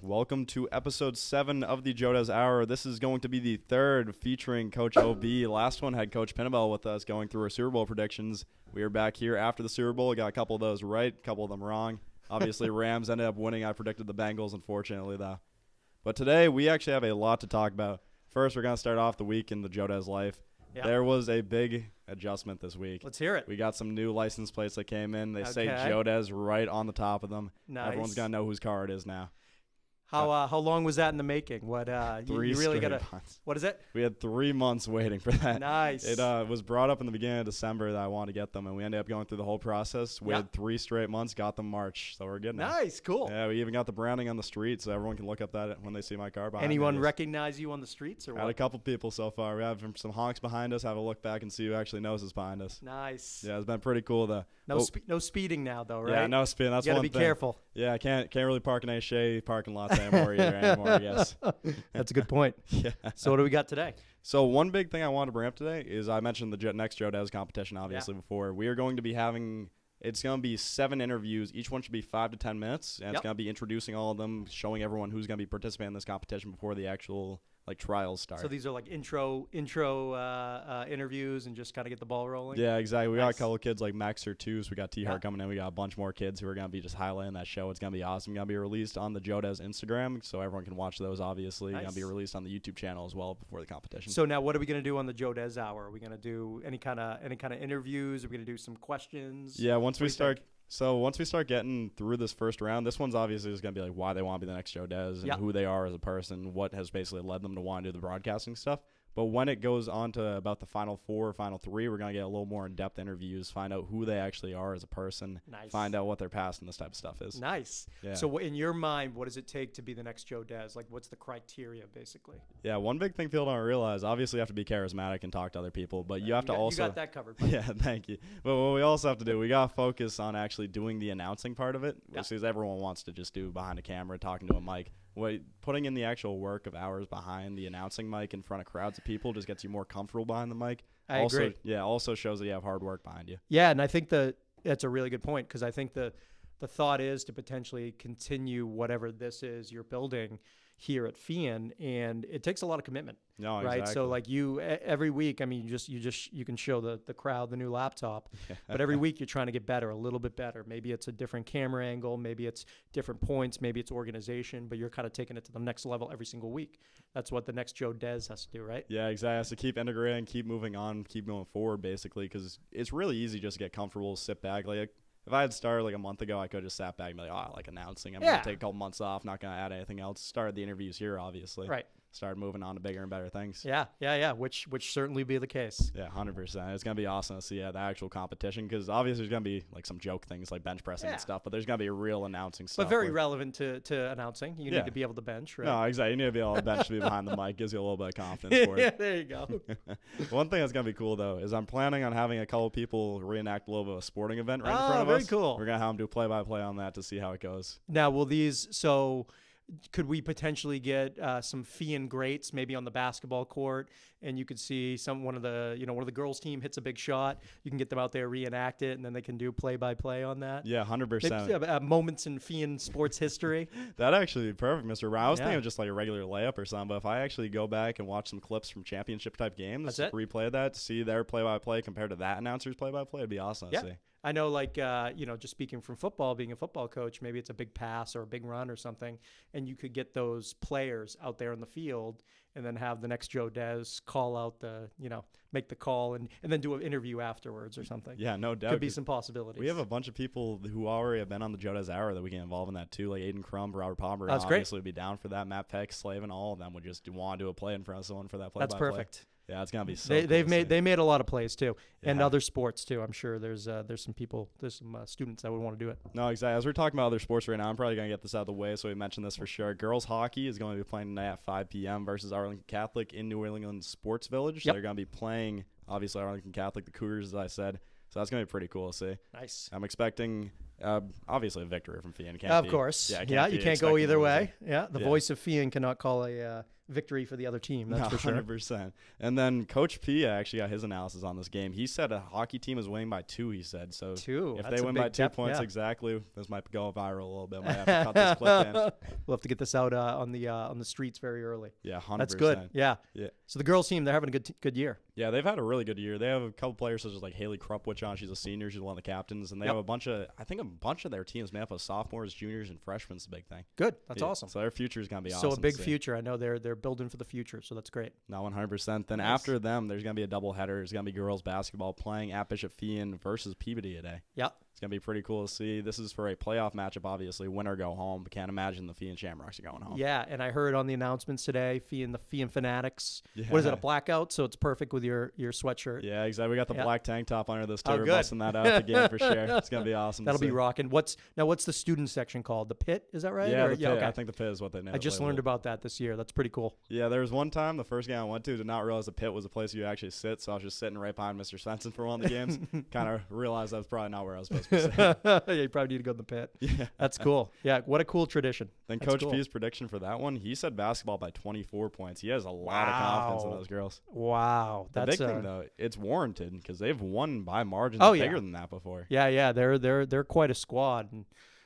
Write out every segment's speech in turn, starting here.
Welcome to episode 7 of the Joe Dez Hour. This is going to be the third featuring Coach OB. Last one had Coach Pinnabell with us going through our Super Bowl predictions. We are back here after the Super Bowl. We got a couple of those right, a couple of them wrong. Obviously, Rams ended up winning. I predicted the Bengals, unfortunately, though. But today, we actually have a lot to talk about. First, we're going to start off the week in the Joe Dez life. Yep. There was a big adjustment this week. Let's hear it. We got some new license plates that came in. They say Joe Dez right on the top of them. Nice. Everyone's going to know whose car it is now. How long was that in the making? What you really got to? What is it? We had 3 months waiting for that. Nice. It was brought up in the beginning of December that I wanted to get them, and we ended up going through the whole process. We had 3 straight months, got them March, so we're good now. Nice, cool. Yeah, we even got the branding on the street, so everyone can look up that when they see my car behind Anyone me. recognize you on the streets or what? Had a couple people so far. We have some honks behind us. Have a look back and see who actually knows us behind us. Nice. Yeah, it's been pretty cool though. No speeding now though, right? Yeah, no speeding. That's you one gotta be careful. Yeah, I can't really park in a Shea parking lots anymore either. I guess. That's a good point. Yeah. So what do we got today? So one big thing I wanted to bring up today is I mentioned the next Joe Dez competition obviously before. We are going to be having it's going to be 7 interviews. Each one should be 5 to 10 minutes, and it's going to be introducing all of them, showing everyone who's going to be participating in this competition before the actual trials start. So these are like intro interviews and just kind of get the ball rolling? Yeah, exactly. We got a couple of kids like Max or Twos. We got T-Hart coming in. We got a bunch more kids who are going to be just highlighting that show. It's going to be awesome. Going to be released on the Joe Dez Instagram, so everyone can watch those, obviously. Going to be released on the YouTube channel as well before the competition. So now what are we going to do on the Joe Dez Hour? Are we going to do any kind of interviews? Are we going to do some questions? Yeah, once we start getting through this first round, this one's obviously just going to be like why they want to be the next Joe Dez and who they are as a person, what has basically led them to want to do the broadcasting stuff. But when it goes on to about the final 4 or final 3, we're going to get a little more in-depth interviews, find out who they actually are as a person, find out what their past and this type of stuff is. Nice. Yeah. So in your mind, what does it take to be the next Joe Dez? Like, what's the criteria, basically? Yeah, one big thing people don't realize, obviously you have to be charismatic and talk to other people, but you have to also... You got that covered. Buddy. Yeah, thank you. But what we also have to do, we got to focus on actually doing the announcing part of it, because everyone wants to just do behind a camera, talking to a mic. Putting in the actual work of hours behind the announcing mic in front of crowds of people just gets you more comfortable behind the mic. I agree. Yeah, also shows that you have hard work behind you. Yeah, and I think that's a really good point, because I think the thought is to potentially continue whatever this is you're building here at FIAN, and it takes a lot of commitment. No, right? Exactly. So like you every week, I mean, you can show the crowd the new laptop, but every week you're trying to get better, a little bit better. Maybe it's a different camera angle, maybe it's different points, maybe it's organization, but you're kind of taking it to the next level every single week. That's what the next Joe Dez has to do, right? Yeah, exactly. Has to keep integrating, keep moving on, keep going forward, basically, because it's really easy just to get comfortable, sit back. Like, if I had started like a month ago, I could have just sat back and be like, like announcing. I'm going to take a couple months off, not going to add anything else. Started the interviews here, obviously. Right. Started moving on to bigger and better things. Yeah. Which certainly be the case. Yeah, 100%. It's going to be awesome to see the actual competition, because obviously there's going to be like some joke things like bench pressing and stuff, but there's going to be a real announcing stuff. But very relevant to announcing. You need to be able to bench, right? No, exactly. You need to be able to bench to be behind the mic. Gives you a little bit of confidence for it. Yeah, there you go. One thing that's going to be cool, though, is I'm planning on having a couple people reenact a little bit of a sporting event right in front of us. Very cool. We're going to have them do play-by-play on that to see how it goes. Now, could we potentially get some FIAN greats maybe on the basketball court, and you could see one of the girls' team hits a big shot. You can get them out there, reenact it, and then they can do play-by-play on that. Yeah, 100%. Moments in FIAN sports history. That actually be perfect, Mr. Brown. I was thinking of just like a regular layup or something, but if I actually go back and watch some clips from championship-type games, replay that, to see their play-by-play compared to that announcer's play-by-play, it'd be awesome to see. I know, like, just speaking from football, being a football coach, maybe it's a big pass or a big run or something, and you could get those players out there in the field and then have the next Joe Dez call out make the call and then do an interview afterwards or something. Yeah, no doubt. Could be some possibilities. We have a bunch of people who already have been on the Joe Dez Hour that we can involve in that too, like Aiden Crumb, Robert Palmer. That's obviously great. Would be down for that. Matt Peck, Slave, and all of them would just want to do a play in front of someone for that play. That's perfect. Yeah, it's gonna be so. They made a lot of plays too, and other sports too. I'm sure there's some students that would want to do it. No, exactly. As we're talking about other sports right now, I'm probably gonna get this out of the way, so we mentioned this for sure. Girls hockey is going to be playing tonight at 5 p.m. versus Arlington Catholic in New England Sports Village. They're gonna be playing obviously Arlington Catholic, the Cougars, as I said. So that's gonna be pretty cool to see. Nice. I'm expecting Obviously a victory from Fian. Of course. Yeah, you can't go either way. Yeah, the voice of Fian cannot call a victory for the other team. That's for sure. 100%. And then Coach P actually got his analysis on this game. He said a hockey team is winning by 2, he said. So if they win by 2 points exactly, this might go viral a little bit. Might have to cut this clip in. We'll have to get this out on the streets very early. Yeah, 100%. That's good. Yeah. So the girls team, they're having a good year. Yeah, they've had a really good year. They have a couple players such as like Haley Krupwich on. She's a senior. She's one of the captains. And they have a bunch of their teams made up of sophomores, juniors, and freshmen is a big thing. Good. That's awesome. So their future is going to be awesome. So a big future. I know they're building for the future, so that's great. No, 100%. Then after them, there's going to be a doubleheader. There's going to be girls basketball playing at Bishop Fian versus Peabody today. Yeah. It's going to be pretty cool to see. This is for a playoff matchup, obviously. Win or go home. But can't imagine the Fian Shamrocks are going home. Yeah, and I heard on the announcements today, the Fian Fanatics. Yeah. What is it, a blackout? So it's perfect with your sweatshirt. Yeah, exactly. We got the black tank top under this too. We're busting that out at the game for sure. It's going to be awesome. That'll be rocking. What's the student section called? The Pit? Is that right? Yeah, the Pit. Okay. I think the Pit is what they named. I just learned about that this year. That's pretty cool. Yeah, there was one time, the first game I went to, did not realize the Pit was a place you actually sit. So I was just sitting right behind Mr. Svensson for one of the games. Kind of realized that was probably not where I was supposed to sit. Yeah, you probably need to go in the Pit. Yeah. That's cool. Yeah, what a cool tradition. Then Coach P's prediction for that one, he said basketball by 24 points. He has a lot of confidence in those girls. Wow. The big thing, though, it's warranted because they've won by margins bigger than that before. Yeah. They're quite a squad. And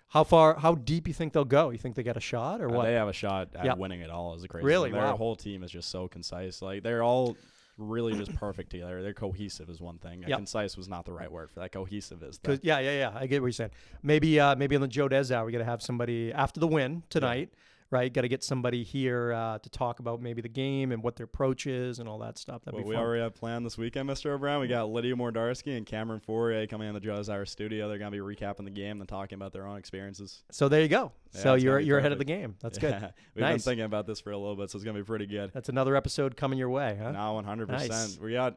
how deep you think they'll go? You think they got a shot or what? They have a shot at winning it all. Is a crazy. Really? Their whole team is just so concise. Like they're all really just perfect together. They're cohesive is one thing. Concise was not the right word for that. Cohesive is. Yeah. I get what you're saying. Maybe on the Joe Dez Hour, we're gonna have somebody after the win tonight. Yeah. Right, got to get somebody here to talk about maybe the game and what their approach is and all that stuff. That'd be fun. We already have planned this weekend, Mr. O'Brien. We got Lydia Mordarski and Cameron Fourier coming in the Joe Dez Hour studio. They're going to be recapping the game and talking about their own experiences. So there you go. Yeah, so you're ahead of the game. That's good. We've been thinking about this for a little bit, so it's going to be pretty good. That's another episode coming your way, huh? No, 100%. Nice. We got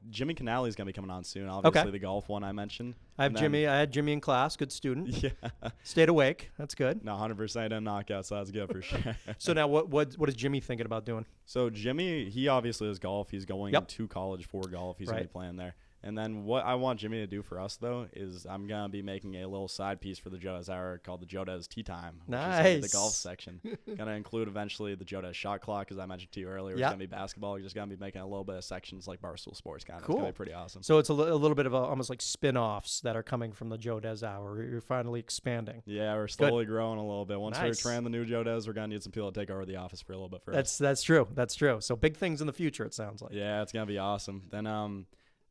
Jimmy Canali is going to be coming on soon. Obviously, the golf one I mentioned. I had Jimmy in class. Good student. Yeah. Stayed awake. That's good. No, 100% didn't knock out, so that's good for sure. So now what is Jimmy thinking about doing? So Jimmy, he obviously is golf. He's going to college for golf. He's going to be playing there. And then what I want Jimmy to do for us, though, is I'm going to be making a little side piece for the Joe Dez Hour called the Joe Dez Tea Time. Nice. Which is the golf section. Going to include eventually the Joe Dez Shot Clock, as I mentioned to you earlier. It's going to be basketball. We're just going to be making a little bit of sections like Barstool Sports kind of. Cool. It's going to be pretty awesome. So it's a little bit of almost like spin-offs that are coming from the Joe Dez Hour. You're finally expanding. Yeah, we're slowly growing a little bit. Once we're trying the new Joe Dez, we're going to need some people to take over the office for a little bit first. That's true. That's true. So big things in the future, it sounds like. Yeah, it's going to be awesome. Then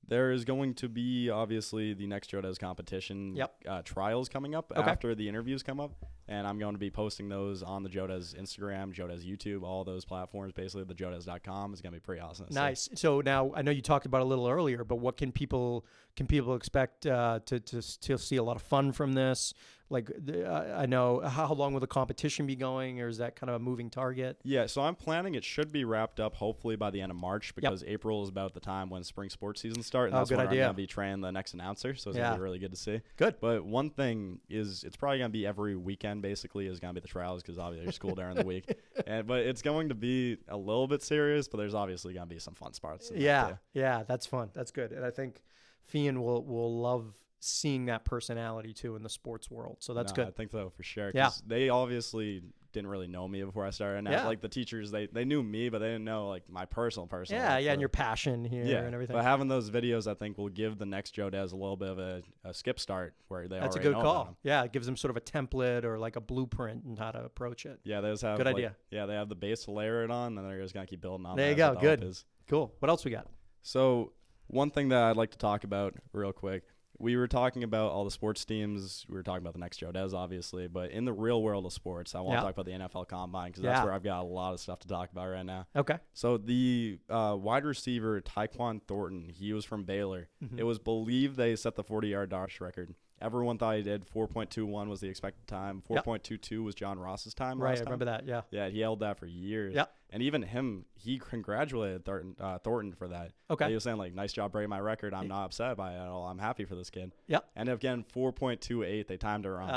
there is going to be, obviously, the next Joe Dez competition trials coming up after the interviews come up. And I'm going to be posting those on the Joe Dez Instagram, Joe Dez YouTube, all those platforms. Basically, the JoeDez.com is going to be pretty awesome. Nice. So now I know you talked about it a little earlier, but what can people expect to see a lot of fun from this? Like, I know, how long will the competition be going, or is that kind of a moving target? Yeah, so I'm planning it should be wrapped up hopefully by the end of March because April is about the time when spring sports seasons start, and that's when I'm going to be training the next announcer, so it's going to be really good to see. Good. But one thing is it's probably going to be every weekend, basically, is going to be the trials because obviously there's school during the week. But it's going to be a little bit serious, but there's obviously going to be some fun spots. Yeah, that's fun. That's good. And I think Fian will love seeing that personality too in the sports world. So that's good. I think so for sure. Because they obviously didn't really know me before I started. And like the teachers, they knew me, but they didn't know like my personal life. Yeah, and your passion here and everything. But having those videos, I think, will give the next Joe Dez a little bit of a skip start where they That's a already good know call. about him. Yeah, it gives them sort of a template or like a blueprint and how to approach it. Yeah, those have good idea. Yeah, they have the base to layer it on, and they're just gonna keep building on. There you go. Good. Cool. What else we got? So one thing that I'd like to talk about real quick. We were talking about all the sports teams. We were talking about the next Joe Dez, obviously. But in the real world of sports, I want to talk about the NFL Combine because that's where I've got a lot of stuff to talk about right now. Okay. So the wide receiver, Tyquan Thornton, he was from Baylor. Mm-hmm. It was believed they set the 40-yard dash record. Everyone thought he did. 4.21 was the expected time. 4.22 was John Ross's time. Right, I remember that, yeah. Yeah, he held that for years. Yeah. And even him, he congratulated Thornton for that. Okay. He was saying, like, nice job breaking my record. I'm not upset by it at all. I'm happy for this kid. Yeah. Ended up getting 4.28. They timed it wrong.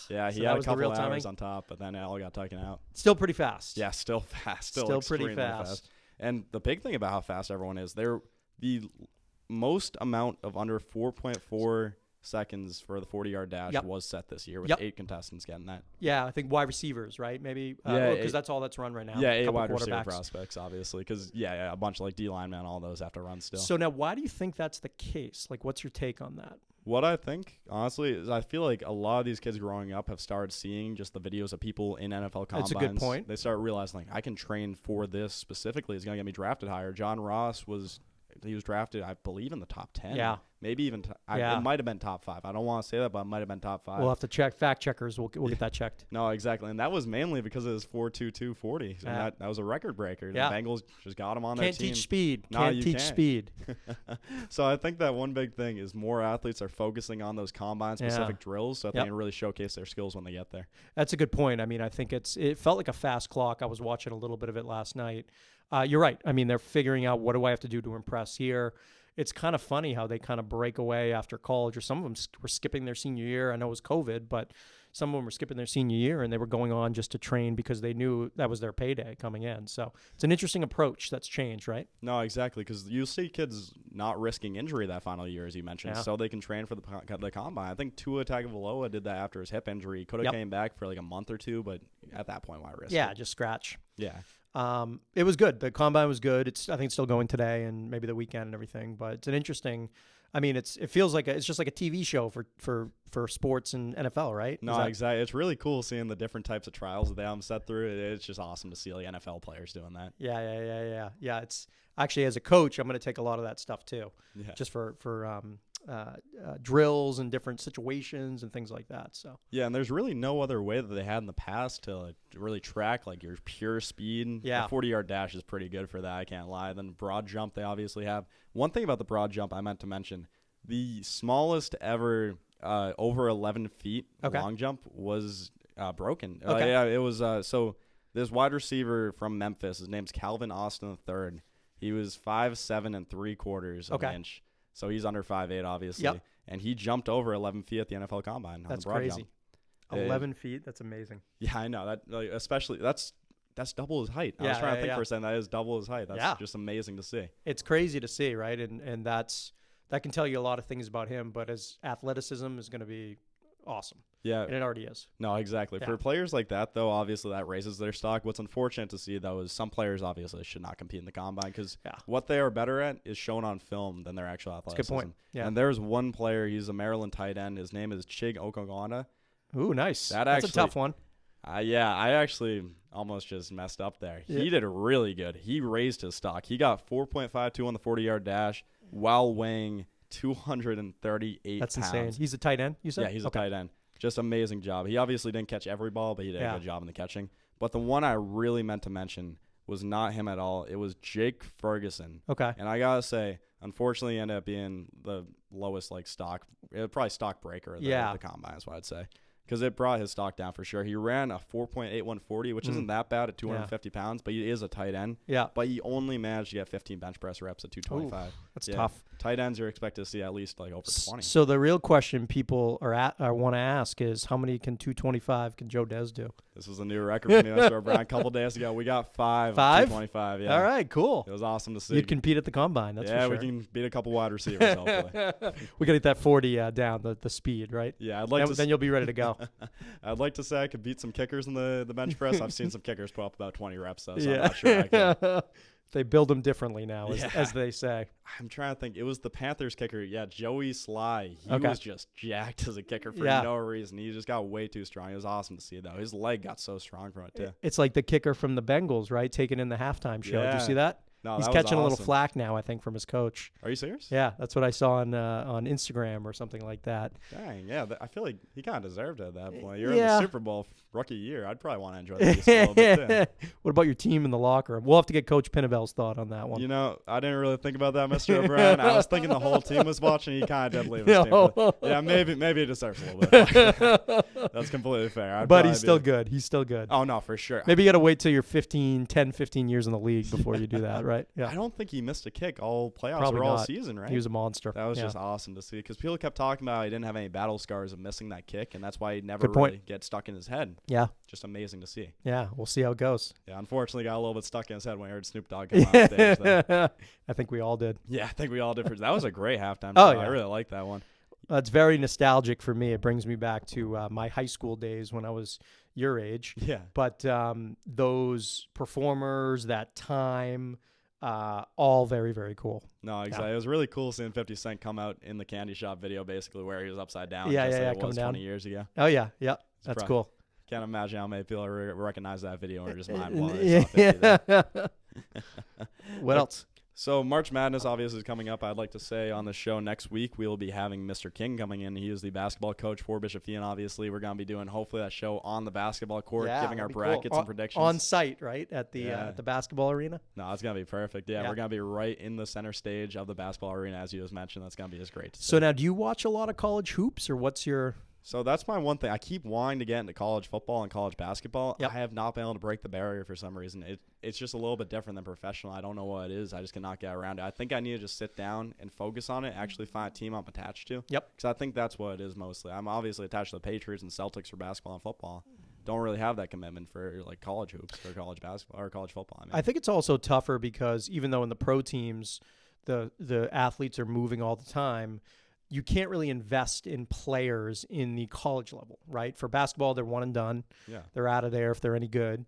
Yeah, he so had a couple hours on top, but then it all got taken out. Still pretty fast. Yeah, still fast. Still pretty fast. And the big thing about how fast everyone is, they're the most amount of under 4.4 seconds for the 40-yard dash Yep. was set this year with Yep. 8 contestants getting that. Yeah, I think wide receivers, right? Maybe Yeah, because that's all that's run right now. Yeah, a 8 couple wide receiver quarterbacks. prospects, obviously, because a bunch of like D linemen, all those have to run still. So now, why do you think that's the case? Like, what's your take on that? What I think, honestly, is I feel like a lot of these kids growing up have started seeing just the videos of people in NFL combines. That's a good point. They start realizing, like, I can train for this specifically. It's going to get me drafted higher. John Ross was drafted, I believe, in the top 10. Yeah. Maybe even, Yeah. it might have been top 5. I don't want to say that, but it might have been top 5. We'll have to check. Fact checkers, we'll get that checked. No, exactly. And that was mainly because of his 4.22 40. So Yeah. that was a record breaker. Yeah. The Bengals just got him on their Can't team. teach speed. No, Can't you teach can't. speed. So I think that one big thing is more athletes are focusing on those combine-specific drills so that they Yep. can really showcase their skills when they get there. That's a good point. I mean, I think it felt like a fast clock. I was watching a little bit of it last night. You're right. I mean, they're figuring out what do I have to do to impress here. It's kind of funny how they kind of break away after college, or some of them were skipping their senior year. I know it was COVID, but some of them were skipping their senior year and they were going on just to train because they knew that was their payday coming in. So it's an interesting approach that's changed, right? No, exactly, because you see kids not risking injury that final year, as you mentioned, Yeah. so they can train for the combine. I think Tua Tagovailoa did that after his hip injury. He could have Yep. came back for like a month or two, but at that point, why risk Yeah, it? just scratch. Yeah. It was good. The combine was good. I think it's still going today and maybe the weekend and everything. But it's an interesting. I mean, it feels like it's just like a TV show for sports and NFL, right? No, exactly. It's really cool seeing the different types of trials that they have them set through. It's just awesome to see like NFL players doing that. Yeah. It's actually, as a coach, I'm going to take a lot of that stuff too, Yeah. just for drills and different situations and things like that. So Yeah, and there's really no other way that they had in the past to like, really track like your pure speed. Yeah. The 40-yard dash is pretty good for that, I can't lie. Then broad jump they obviously have. One thing about the broad jump I meant to mention, the smallest ever over 11 feet long jump was broken. Okay. Yeah, it was so this wide receiver from Memphis, his name's Calvin Austin III. He was 5'7" 3/4 of an inch. So he's under 5'8", obviously. Yep. And he jumped over 11 feet at the NFL Combine. that's on the broad crazy. Jump. 11 feet. That's amazing. Yeah, I know. That like, especially that's double his height. I was Yeah, trying to yeah, think yeah. for a second. That is double his height. That's Yeah. just amazing to see. It's crazy to see, right? And that can tell you a lot of things about him. But his athleticism is going to be awesome. Yeah. And it already is. No, exactly. Yeah. For players like that, though, obviously that raises their stock. What's unfortunate to see, though, is some players obviously should not compete in the Combine because Yeah. what they are better at is shown on film than their actual That's a athleticism. good point. Yeah. And there's one player, he's a Maryland tight end. His name is Chig Okongwana. Ooh, nice. That That's a actually- tough one. Yeah, I actually almost just messed up there. Yeah. He did really good. He raised his stock. He got 4.52 on the 40-yard dash while weighing 238 That's pounds. insane. He's a tight end, you said? Yeah, he's a tight end. Just amazing job. He obviously didn't catch every ball, but he did a good job in the catching. But the one I really meant to mention was not him at all. It was Jake Ferguson. Okay. And I got to say, unfortunately, he ended up being the lowest stock, probably stock breaker of the Combine is what I'd say. Because it brought his stock down for sure. He ran a 4.8140, which isn't that bad at 250 pounds, but he is a tight end. Yeah. But he only managed to get 15 bench press reps at 225. Ooh, that's tough. Tight ends are expected to see at least over 20. So the real question people want to ask is how many can 225 can Joe Dez do? This was a new record for me, Mr. O'Brien. A couple days ago, we got 5 225. Yeah. All right, cool. It was awesome to see. You'd compete at the Combine, that's for sure. Yeah, we can beat a couple wide receivers, hopefully. We got to get that 40 down, the speed, right? Yeah, I'd like to. Then you'll be ready to go. I'd like to say I could beat some kickers in the bench press. I've seen some kickers put up about 20 reps, though, so I'm not sure I can. They build them differently now, Yeah. as they say. I'm trying to think. It was the Panthers kicker. Yeah, Joey Sly. He Okay. was just jacked as a kicker for Yeah. no reason. He just got way too strong. It was awesome to see, though. His leg got so strong from it, too. It's like the kicker from the Bengals, right? Taken in the halftime show. Did Yeah. you see that? No, He's that was catching a little awesome. flack now, I think, from his coach. Are you serious? Yeah, that's what I saw on Instagram or something like that. Dang, yeah. I feel like he kind of deserved it at that point. You're in Yeah. the Super Bowl rookie year. I'd probably want to enjoy the a little bit, too. What about your team in the locker room? We'll have to get Coach Pinnabell's thought on that one. You know, I didn't really think about that, Mr. O'Brien. I was thinking the whole team was watching. He kind of did leave his team. But yeah, maybe he deserves a little bit. That's completely fair. But he's still good. He's still good. Oh, no, for sure. Maybe you got to wait till you're 10, 15 years in the league before you do that, right? Yeah. I don't think he missed a kick all playoffs Probably or all not. season, right? He was a monster. That was Yeah. just awesome to see because people kept talking about he didn't have any battle scars of missing that kick, and that's why he never Good point. really get stuck in his head. Yeah. Just amazing to see. Yeah. We'll see how it goes. Yeah, unfortunately, got a little bit stuck in his head when he heard Snoop Dogg come on stage. Though. I think we all did. Yeah, I think we all did. That was a great halftime Oh, show. yeah. I really liked that one. It's very nostalgic for me. It brings me back to my high school days when I was your age. Yeah. But those performers, that time, all very, very cool. No, exactly. Yeah. It was really cool seeing 50 Cent come out in the candy shop video, basically where he was upside down. Yeah, just yeah, like it coming was down. 20 years ago. Oh, yeah. That's cool. Can't imagine how many people recognize that video or just mind blown. They saw 50 there. What else? So March Madness obviously is coming up. I'd like to say on the show next week we will be having Mr. King coming in. He is the basketball coach for Bishop Fee, and obviously we're going to be doing hopefully that show on the basketball court, giving our that'd be brackets cool. and predictions. On site, right? At the basketball arena? No, it's going to be perfect. Yeah, we're going to be right in the center stage of the basketball arena, as you just mentioned. That's going to be just great to see. So now, do you watch a lot of college hoops, or what's your... So that's my one thing. I keep wanting to get into college football and college basketball. Yep. I have not been able to break the barrier for some reason. It's just a little bit different than professional. I don't know what it is. I just cannot get around it. I think I need to just sit down and focus on it, actually find a team I'm attached to. Yep. Because I think that's what it is mostly. I'm obviously attached to the Patriots and Celtics for basketball and football. Don't really have that commitment for like college hoops or college basketball or college football. I think it's also tougher because even though in the pro teams the athletes are moving all the time, you can't really invest in players in the college level, right? For basketball, they're one and done. Yeah. They're out of there if they're any good.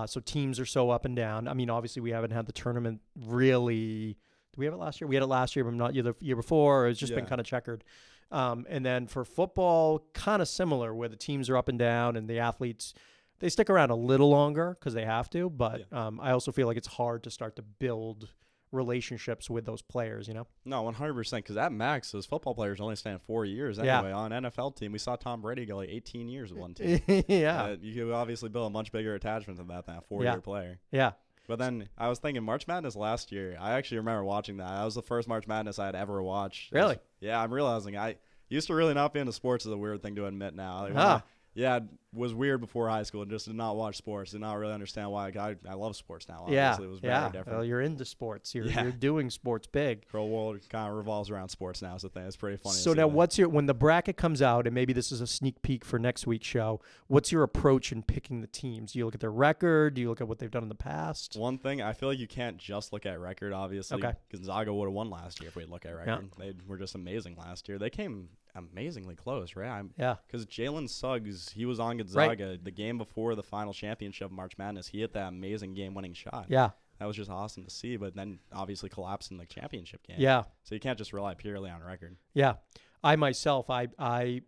So teams are so up and down. I mean, obviously, we haven't had the tournament really. Did we have it last year? We had it last year, but not the year before. It's just been kind of checkered. And then for football, kind of similar, where the teams are up and down and the athletes, they stick around a little longer because they have to. But I also feel like it's hard to start to build relationships with those players, No, 100%, because at max, those football players only stand 4 years anyway. On an NFL team, we saw Tom Brady go like 18 years with one team. You could obviously build a much bigger attachment than that 4-year player. Yeah. But then I was thinking March Madness last year. I actually remember watching that. That was the first March Madness I had ever watched. Really? I'm realizing I used to really not be into sports. Is a weird thing to admit now. It was weird before high school and just did not watch sports. Did not really understand why. I love sports now. Obviously. It was very different. Well, you're into sports. You're doing sports big. The whole world kind of revolves around sports now. So it's pretty funny. So now when the bracket comes out, and maybe this is a sneak peek for next week's show, what's your approach in picking the teams? Do you look at their record? Do you look at what they've done in the past? One thing, I feel like you can't just look at record, obviously. Okay. Gonzaga would have won last year if we look at record. They were just amazing last year. They came amazingly close, right? Because Jalen Suggs, he was on Gonzaga the game before the final championship of March Madness. He hit that amazing game-winning shot. Yeah. That was just awesome to see, but then obviously collapsed in the championship game. Yeah. So you can't just rely purely on record. Yeah. I myself, I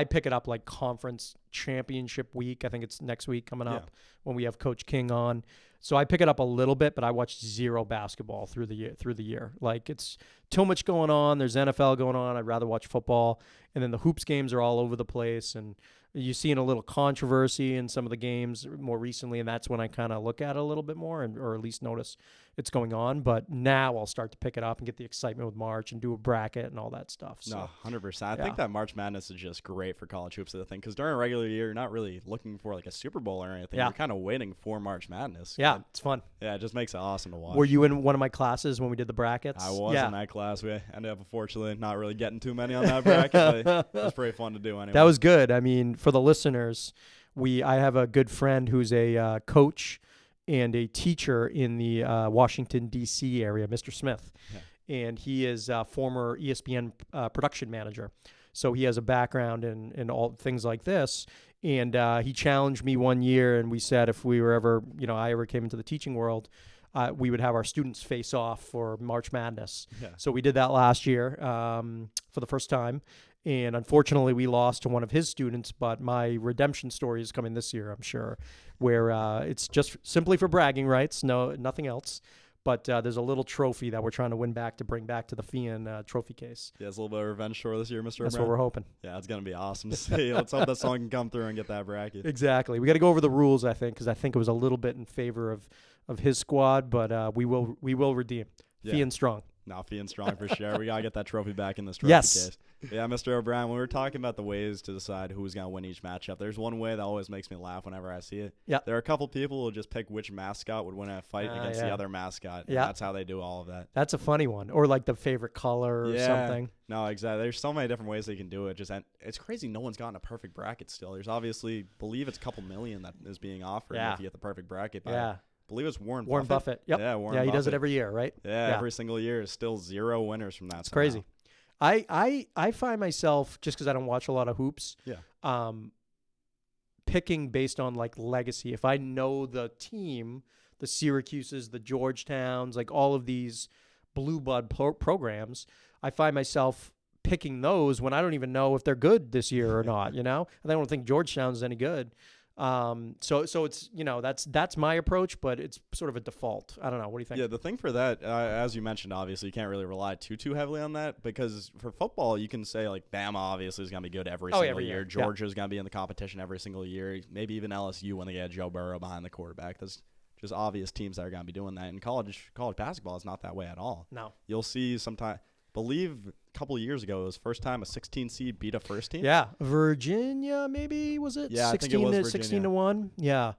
pick it up like conference championship week. I think it's next week coming up when we have Coach King on. So I pick it up a little bit, but I watch zero basketball through the year. Like, it's too much going on. There's NFL going on. I'd rather watch football. And then the hoops games are all over the place. And you're seeing a little controversy in some of the games more recently, and that's when I kind of look at it a little bit more, or at least notice it's going on. But now I'll start to pick it up and get the excitement with March and do a bracket and all that stuff. So, no, 100%. I think that March Madness is just great for college hoops, the thing, because during a regular year, you're not really looking for like a Super Bowl or anything. You're kind of waiting for March Madness. Yeah, it's fun. Yeah, it just makes it awesome to watch. Were you in one of my classes when we did the brackets? I was in that class. We ended up, unfortunately, not really getting too many on that bracket, but it was pretty fun to do anyway. That was good. I mean, for the listeners, I have a good friend who's a coach and a teacher in the Washington, D.C. area, Mr. Smith. Yeah. And he is a former ESPN production manager. So he has a background in all things like this. And he challenged me one year, and we said if we were ever, I ever came into the teaching world, we would have our students face off for March Madness. Yeah. So we did that last year for the first time. And unfortunately, we lost to one of his students, but my redemption story is coming this year, I'm sure, where it's just simply for bragging rights, nothing else. But there's a little trophy that we're trying to win back to bring back to the Fian trophy case. Yeah, it's a little bit of revenge tour this year, Mr. That's Brown. what we're hoping. Yeah, it's going to be awesome to see. Let's hope that song can come through and get that bracket. Exactly. We got to go over the rules, I think, because I think it was a little bit in favor of his squad, but we will redeem. Yeah. Fian strong. No, Fian strong for sure. We got to get that trophy back in this trophy case. Yeah, Mr. O'Brien, when we were talking about the ways to decide who's going to win each matchup, there's one way that always makes me laugh whenever I see it. Yeah. There are a couple people who will just pick which mascot would win a fight against the other mascot. Yeah. That's how they do all of that. That's a funny one. Or like the favorite color or something. No, exactly. There's so many different ways they can do it. It's crazy no one's gotten a perfect bracket still. There's obviously, believe it's a couple million that is being offered if you get the perfect bracket. I believe it's Warren Buffett. Yep. Yeah, Warren Buffett. Buffett. He does it every year, right? Yeah, every single year. Is still 0 winners from that. It's crazy. I find myself, just because I don't watch a lot of hoops, picking based on like legacy. If I know the team, the Syracuses, the Georgetowns, like all of these blue blood programs, I find myself picking those when I don't even know if they're good this year or not, you know? And I don't think Georgetown's any good. So it's, you know, that's my approach, but it's sort of a default. I don't know. What do you think? Yeah, the thing for that, as you mentioned, obviously you can't really rely too heavily on that, because for football you can say like Bama obviously is going to be good every single year. Georgia's going to be in the competition every single year. Maybe even LSU when they get Joe Burrow behind the quarterback. That's just obvious teams that are going to be doing that. And college basketball is not that way at all. No. You'll see sometime. Believe a couple of years ago, it was first time a 16 seed beat a first team. Yeah, Virginia, maybe, was it? Yeah, 16 to 1. Yeah.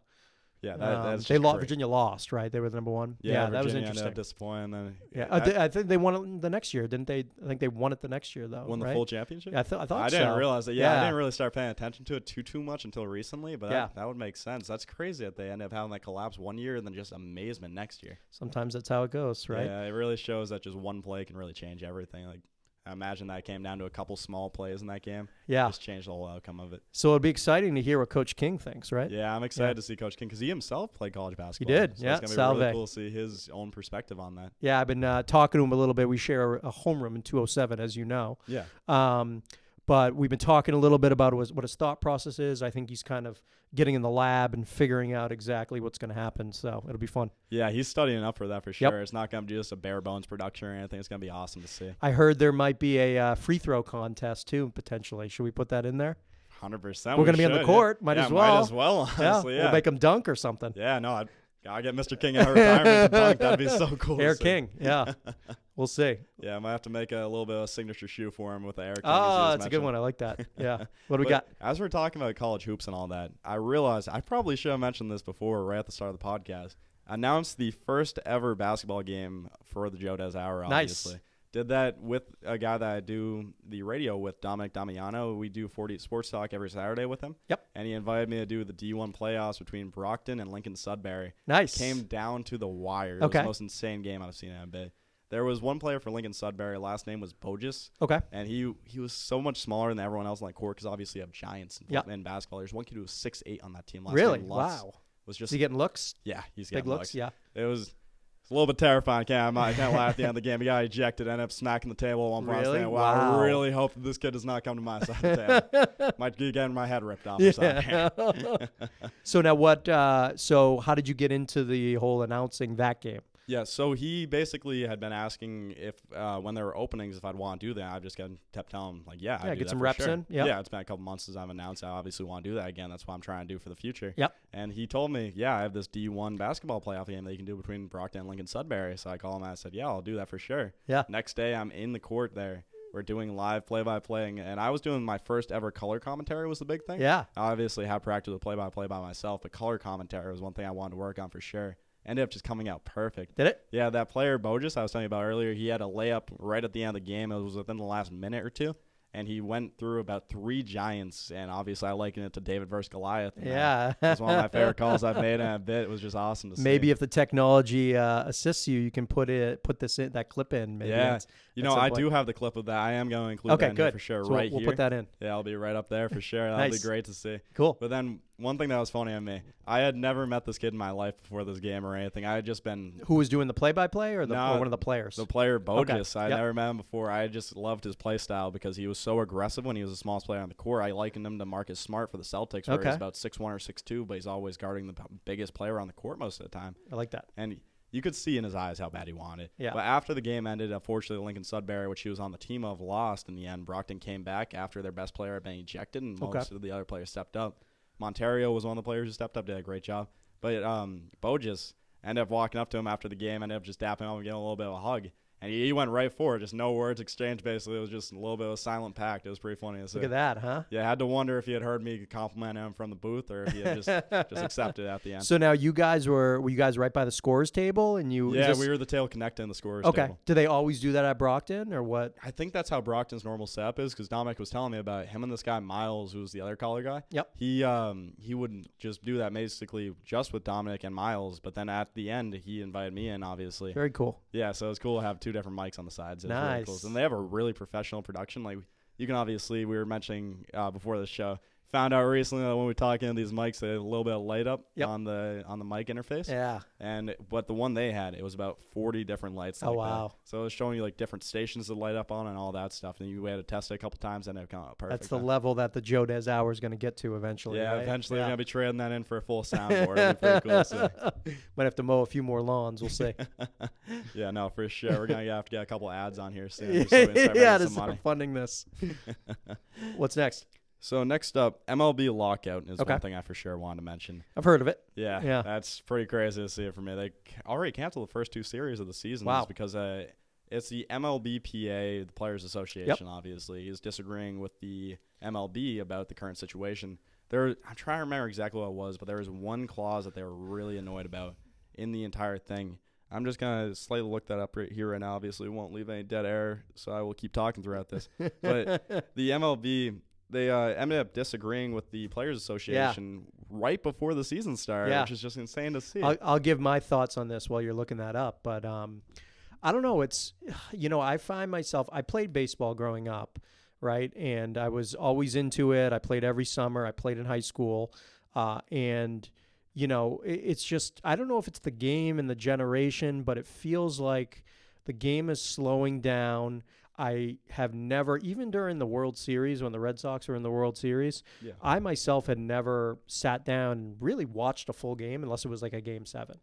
Yeah, that's they lost. great. Virginia lost, right? They were the number one. Yeah, that was Virginia interesting. ended up disappointing. Then, I think they won it the next year, didn't they? I think they won it the next year, though. Won the right? full championship? Yeah, I thought I so. didn't realize that. Yeah, I didn't really start paying attention to it too much until recently, but that would make sense. That's crazy that they end up having that collapse one year and then just amazement next year. Sometimes that's how it goes, right? Yeah, it really shows that just one play can really change everything. Like, I imagine that came down to a couple small plays in that game. Yeah. Just changed the whole outcome of it. So it'd be exciting to hear what Coach King thinks, right? Yeah, I'm excited to see Coach King because he himself played college basketball. He did, so yeah. It's going to be really cool to see his own perspective on that. Yeah, I've been talking to him a little bit. We share a homeroom in 207, as you know. Yeah. But we've been talking a little bit about what his thought process is. I think he's kind of getting in the lab and figuring out exactly what's going to happen. So it'll be fun. Yeah, he's studying up for that for sure. Yep. It's not going to be just a bare bones production or anything. It's going to be awesome to see. I heard there might be a free throw contest too, potentially. Should we put that in there? 100%. We're going to be on the court. Might as well. Might as well, honestly. We'll make him dunk or something. Yeah, no, I'll get Mr. King out of retirement to dunk. That'd be so cool. Air King, yeah. We'll see. Yeah, I might have to make a little bit of a signature shoe for him with the Air King. Oh, that's a good one. I like that. Yeah. What do we got? As we're talking about college hoops and all that, I realized I probably should have mentioned this before, right at the start of the podcast. Announced the first ever basketball game for the Joe Dez Hour, obviously. Nice. Did that with a guy that I do the radio with, Dominic Damiano. We do 40 Sports Talk every Saturday with him. Yep. And he invited me to do the D1 playoffs between Brockton and Lincoln Sudbury. Nice. Came down to the wire. It okay. was the most insane game I've seen in a bit. There was one player for Lincoln Sudbury. Last name was Bogus. Okay. And he was so much smaller than everyone else on that court because obviously you have giants in basketball. There's one kid who was 6'8" on that team. Last really? name Lutz. Wow. Was just, is he getting looks? Yeah, he's getting big looks. Yeah. It was a little bit terrifying. I can't lie at the end of the game. He got ejected, ended up smacking the table at one point. Really? Wow. I really hope that this kid does not come to my side of the table. Might be getting my head ripped off or something. So now so how did you get into the whole announcing that game? Yeah, so he basically had been asking if when there were openings, if I'd want to do that. I just kept telling him, like, I'd get some reps in. Yep. Yeah, it's been a couple months since I've announced. I obviously want to do that again. That's what I'm trying to do for the future. Yep. And he told me, I have this D1 basketball playoff game that you can do between Brockton and Lincoln Sudbury. So I called him and I said, I'll do that for sure. Yeah. Next day, I'm in the court there. We're doing live play-by-play, and I was doing my first ever color commentary was the big thing. Yeah. I obviously had practice with play-by-play by myself, but color commentary was one thing I wanted to work on for sure. Ended up just coming out perfect. Did it? Yeah, that player, Bogus, I was telling you about earlier, he had a layup right at the end of the game. It was within the last minute or two. And he went through about 3 giants, and obviously I liken it to David versus Goliath. Yeah. It's one of my favorite calls I've made in a bit. It was just awesome to see. Maybe if the technology assists you, you can put that clip in. Maybe I do have the clip of that. I am going to include that in here for sure, so right we'll here. Put that in. Yeah, I'll be right up there for sure. That'll be great to see. Cool. But then one thing that was funny on me, I had never met this kid in my life before this game or anything. I had just been... Who was doing the play-by-play or one of the players? The player, Bogus. Okay. I never met him before. I just loved his play style because he was so aggressive when he was the smallest player on the court. I likened him to Marcus Smart for the Celtics, where he's about 6'1" or 6'2", but he's always guarding the biggest player on the court most of the time. I like that. And you could see in his eyes how bad he wanted. Yeah. But after the game ended, unfortunately, Lincoln Sudbury, which he was on the team of, lost in the end. Brockton came back after their best player had been ejected, and most of the other players stepped up. Monterio was one of the players who stepped up, did a great job. But Bogus ended up walking up to him after the game, ended up just dapping him and getting a little bit of a hug. And he went right for it, just no words exchanged, basically. It was just a little bit of a silent pact. It was pretty funny to see. Look at that, huh? Yeah, I had to wonder if he had heard me compliment him from the booth or if he had just accepted it at the end. So now were you guys right by the scores table? And we were the tail connecting the scores table. Okay. Do they always do that at Brockton or what? I think that's how Brockton's normal setup is because Dominic was telling me about him and this guy, Miles, who was the other collar guy. Yep. He wouldn't just do that basically just with Dominic and Miles, but then at the end, he invited me in, obviously. Very cool. Yeah, so it was cool to have 2 2 different mics on the sides. It was really cool. Nice. And they have a really professional production. Like, you can obviously, we were mentioning before the show, found out recently that when we talk into these mics, they had a little bit of light up on the mic interface. Yeah. But the one they had, it was about 40 different lights. Oh, wow. That. So it was showing you like different stations to light up on and all that stuff. And you had to test it a couple times and it come out perfect. That's the level that the Joe Dez Hour is going to get to eventually. Yeah, right? eventually we're going to be trading that in for a full soundboard. It'll be pretty cool. So. Might have to mow a few more lawns. We'll see. Yeah, no, for sure. We're going to have to get a couple ads on here soon. Yeah, to start funding this. What's next? So next up, MLB Lockout is one thing I for sure wanted to mention. I've heard of it. Yeah, that's pretty crazy to see it for me. They already canceled the first 2 series of the season because it's the MLBPA, the Players Association, obviously, is disagreeing with the MLB about the current situation. I'm trying to remember exactly what it was, but there was one clause that they were really annoyed about in the entire thing. I'm just going to slightly look that up right here right now. Obviously, we won't leave any dead air, so I will keep talking throughout this. But the MLB... They ended up disagreeing with the Players Association right before the season started, which is just insane to see. I'll give my thoughts on this while you're looking that up. But I don't know. It's, I find myself, I played baseball growing up, right? And I was always into it. I played every summer. I played in high school. And, it's just, I don't know if it's the game and the generation, but it feels like the game is slowing down. I have never, even during the World Series, when the Red Sox were in the World Series, I myself had never sat down and really watched a full game unless it was like a Game 7.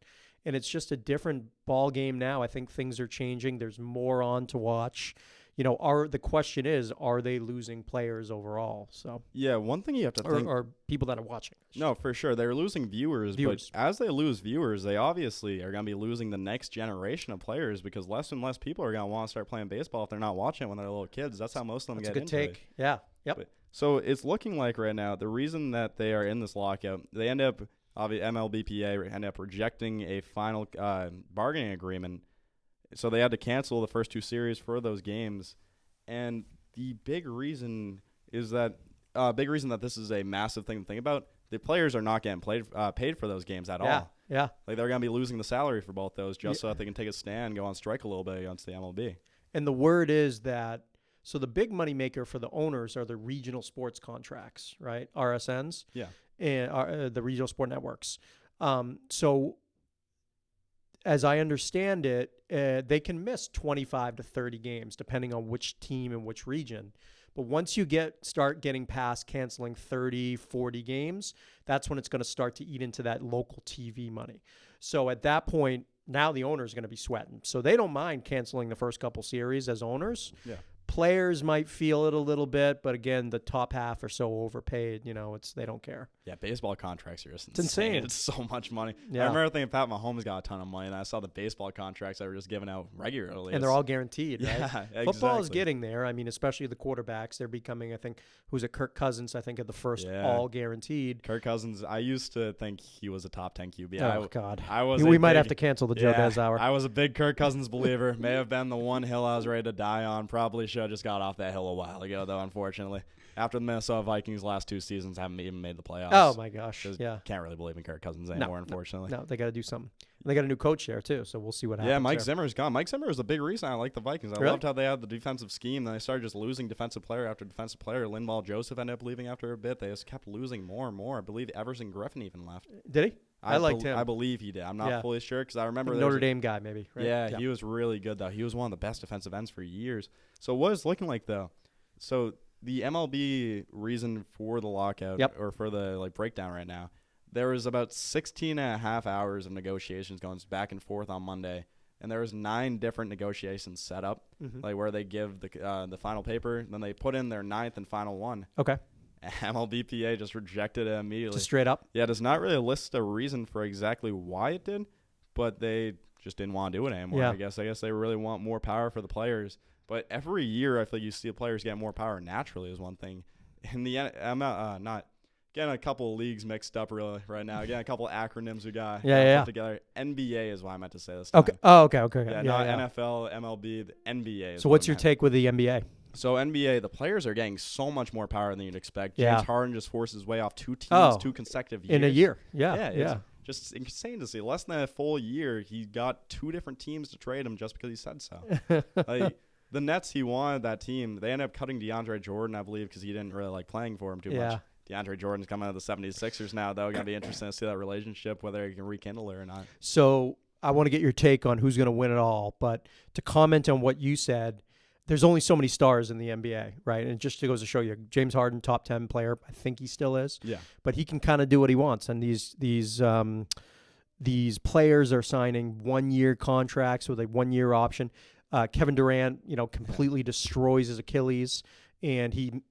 And it's just a different ball game now. I think things are changing. There's more on to watch. The question is, are they losing players overall? So yeah, one thing you have to think, or people that are watching. No, for sure, they're losing viewers. But as they lose viewers, they obviously are going to be losing the next generation of players because less and less people are going to want to start playing baseball if they're not watching it when they're little kids. That's how most of them get into it. That's a good take. Yeah. Yep. So it's looking like right now the reason that they are in this lockout, they end up MLBPA end up rejecting a final bargaining agreement. So they had to cancel the first 2 series for those games, and the big reason that this is a massive thing to think about. The players are not getting paid for those games at all. Yeah, like they're going to be losing the salary for both those just so that they can take a stand, go on strike a little bit against the MLB. And the word is that the big money maker for the owners are the regional sports contracts, right? RSNs. Yeah, and the regional sport networks. So as I understand it, they can miss 25 to 30 games depending on which team and which region. But once you start getting past canceling 30, 40 games, that's when it's going to start to eat into that local TV money. So at that point, now the owner is going to be sweating. So they don't mind canceling the first couple series as owners. Yeah. Players might feel it a little bit, but again, the top half are so overpaid, they don't care. Yeah, baseball contracts are just insane. It's so much money. Yeah. I remember thinking Pat Mahomes got a ton of money, and I saw the baseball contracts that were just given out regularly. And they're all guaranteed, right? Yeah, exactly. Football is getting there. I mean, especially the quarterbacks. They're becoming, I think, who's it, Kirk Cousins, I think, at the first all guaranteed. Kirk Cousins, I used to think he was a top 10 QB. Oh, God. We might have to cancel the Joe Dez Hour. I was a big Kirk Cousins believer. May have been the one hill I was ready to die on. Probably should have just got off that hill a while ago, though, unfortunately. After the Minnesota Vikings last 2 seasons haven't even made the playoffs. Oh, my gosh. Yeah. Can't really believe in Kirk Cousins anymore, unfortunately. No, they got to do something. They got a new coach there, too, so we'll see what happens. Yeah, Mike Zimmer's gone. Mike Zimmer was a big reason I like the Vikings. I Really? loved how they had the defensive scheme. Then they started just losing defensive player after defensive player. Linval Joseph ended up leaving after a bit. They just kept losing more and more. I believe Everson Griffin even left. Did he? I liked him. I believe he did. I'm not fully sure because I remember Notre Dame guy, maybe. Right? Yeah, he was really good, though. He was one of the best defensive ends for years. So what it's looking like, though, so the MLB reason for the lockout or for the breakdown right now, there was about 16 and a half hours of negotiations going back and forth on Monday, and there was 9 different negotiations set up, where they give the final paper, then they put in their 9th and final one. Okay. MLBPA just rejected it immediately. Just straight up? Yeah, it does not really list a reason for exactly why it did, but they just didn't want to do it anymore. Yeah. I guess they really want more power for the players. But every year, I feel like you see the players get more power naturally is one thing. In the I'm not getting a couple of leagues mixed up really right now. Getting a couple of acronyms we got put together. NBA is what I meant to say this time. Okay. Oh, okay. Yeah, not NFL, MLB, the NBA. So what's your take with the NBA? So NBA, the players are getting so much more power than you'd expect. Yeah. James Harden just forced his way off 2 teams, 2 consecutive years. In a year. Yeah. just insane to see. Less than a full year, he got 2 different teams to trade him just because he said so. The Nets, he wanted that team. They ended up cutting DeAndre Jordan, I believe, because he didn't really like playing for him too much. DeAndre Jordan's coming out of the 76ers now, though. Going to be interesting to see that relationship, whether he can rekindle it or not. So I want to get your take on who's going to win it all. But to comment on what you said, there's only so many stars in the NBA, right? And it just goes to show you, James Harden, top 10 player, I think he still is. Yeah. But he can kind of do what he wants. And these players are signing 1-year contracts with a 1-year option. Kevin Durant, completely destroys his Achilles, and he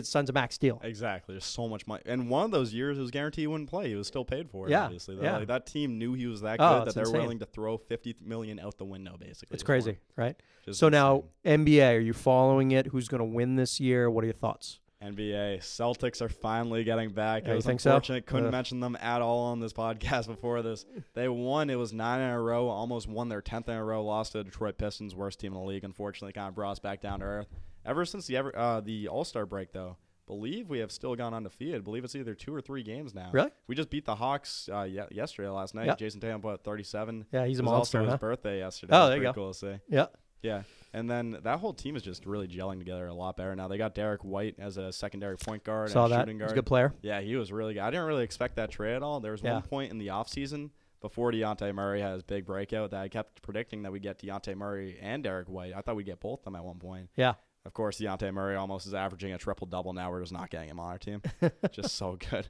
signs a max deal. Exactly. There's so much money. And one of those years, it was guaranteed he wouldn't play. He was still paid for it, obviously. Like, that team knew he was that good that they're willing to throw $50 million out the window, basically. It's crazy, right? Just so insane. Now, NBA, are you following it? Who's going to win this year? What are your thoughts? NBA, Celtics are finally getting back. Yeah, It was you think unfortunate. so? Couldn't mention them at all on this podcast before this. They won. It was 9 in a row. Almost won their 10th in a row. Lost to the Detroit Pistons, worst team in the league. Unfortunately, kind of brought us back down to earth. Ever since the All-Star break, though, believe we have still gone undefeated. I believe it's either 2 or 3 games now. Really? We just beat the Hawks yesterday, last night. Yeah. Jason Tatum put 37. Yeah, he's a It was monster, also huh? his birthday yesterday. Oh, It was there you pretty go. cool to see. Yeah. Yeah. And then that whole team is just really gelling together a lot better now. They got Derek White as a secondary point guard Saw and that. shooting guard. He's a good player. Yeah, he was really good. I didn't really expect that trade at all. There was one point in the offseason before Dejounte Murray had his big breakout that I kept predicting that we'd get Dejounte Murray and Derek White. I thought we'd get both of them at one point. Yeah. Of course, Dejounte Murray almost is averaging a triple-double now. We're just not getting him on our team. Just so good.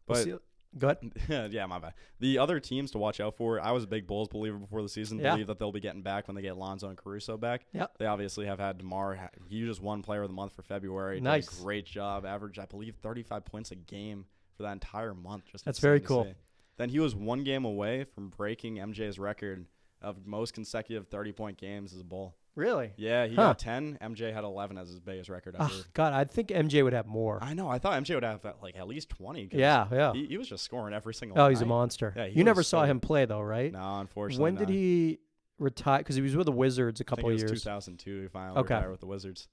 But Go ahead. yeah, my bad. The other teams to watch out for, I was a big Bulls believer before the season. Yeah. Believe that they'll be getting back when they get Lonzo and Caruso back. Yeah. They obviously have had DeMar. He just won Player of the Month for February. Nice. Did a great job. Averaged, I believe, 35 points a game for that entire month. That's very insane to cool. see. Then he was 1 game away from breaking MJ's record of most consecutive 30-point games as a Bull. Really? Yeah, he got 10. MJ had 11 as his biggest record ever. God, I think MJ would have more. I know. I thought MJ would have at least 20. 'Cause Yeah. He was just scoring every single Oh, night. he's a monster. Yeah, you never saw him play, though, right? No, unfortunately. When did he retire? Because he was with the Wizards a couple I of think it years. was 2002 he finally retired with the Wizards.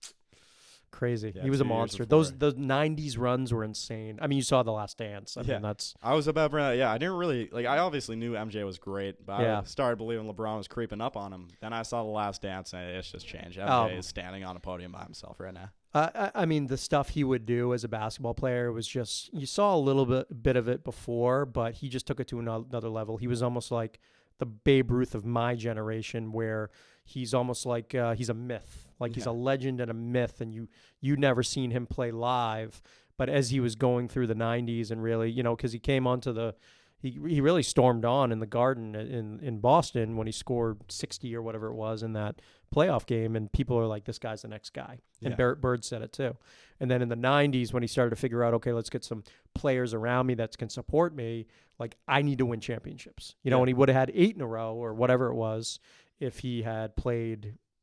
Crazy. Yeah, he was a 2 years monster. before. Those 90s runs were insane. I mean, you saw The Last Dance. I Yeah. mean, that's I was about I didn't really I obviously knew MJ was great, but Yeah. I started believing LeBron was creeping up on him. Then I saw The Last Dance and it's just changed. MJ is standing on a podium by himself right now. I mean, the stuff he would do as a basketball player was just, you saw a little bit of it before, but he just took it to another level. He was almost like the Babe Ruth of my generation, where he's almost like he's a myth. Like he's a legend and a myth, and you never seen him play live. But as he was going through the 90s and really, because he came onto he really stormed on in the Garden in Boston when he scored 60 or whatever it was in that playoff game, and people are like, this guy's the next guy. And Barrett Bird said it too. And then in the 90s when he started to figure out, okay, let's get some players around me that can support me, like I need to win championships. And he would have had 8 in a row or whatever it was if he had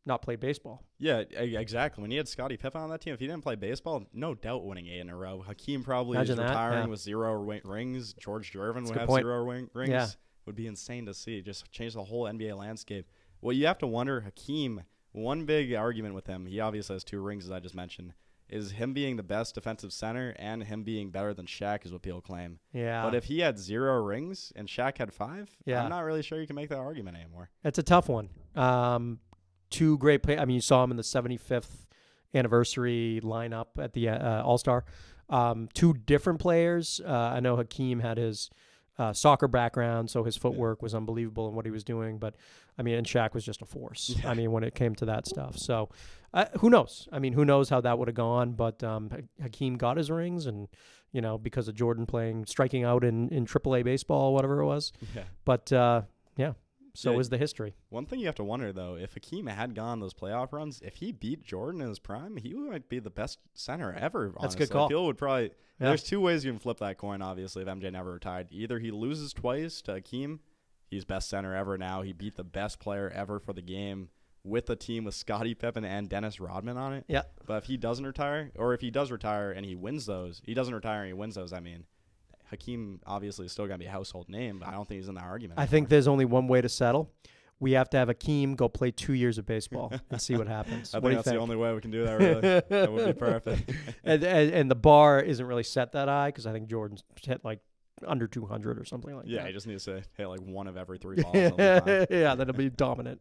not played baseball. Yeah, exactly. When he had Scottie Pippen on that team, if he didn't play baseball, no doubt winning 8 in a row. Hakeem probably is retiring with 0 rings. George Gervin would have 0 rings. Yeah. Would be insane to see. Just change the whole NBA landscape. Well, you have to wonder, Hakeem, one big argument with him, he obviously has 2 rings, as I just mentioned, is him being the best defensive center and him being better than Shaq is what people claim. Yeah. But if he had 0 rings and Shaq had 5, I'm not really sure you can make that argument anymore. That's a tough one. 2 great players. I mean, you saw him in the 75th anniversary lineup at the All-Star. 2 different players. I know Hakeem had his soccer background, so his footwork was unbelievable in what he was doing. But, I mean, and Shaq was just a force. Yeah. I mean, when it came to that stuff. So, who knows? I mean, who knows how that would have gone. But Hakeem got his rings, and, because of Jordan striking out in AAA baseball, whatever it was. Yeah. But, yeah. So is the history. One thing you have to wonder, though, if Hakeem had gone those playoff runs, if he beat Jordan in his prime, he might be the best center ever, honestly. That's a good call. People would probably There's 2 ways you can flip that coin, obviously, if MJ never retired. Either he loses twice to Hakeem, he's best center ever now. He beat the best player ever for the game with a team with Scottie Pippen and Dennis Rodman on it. Yeah. But if he doesn't retire, or if he does retire and he wins those, I mean, Hakeem obviously is still going to be a household name, but I don't think he's in that argument anymore. I think there's only one way to settle. We have to have Hakeem go play 2 years of baseball and see what happens. I think that's the only way we can do that, really. That would be perfect. and the bar isn't really set that high because I think Jordan's hit like under 200 or something like Yeah, that. he just needs to hit like one of every 3 balls. Yeah, Yeah, that'll be dominant.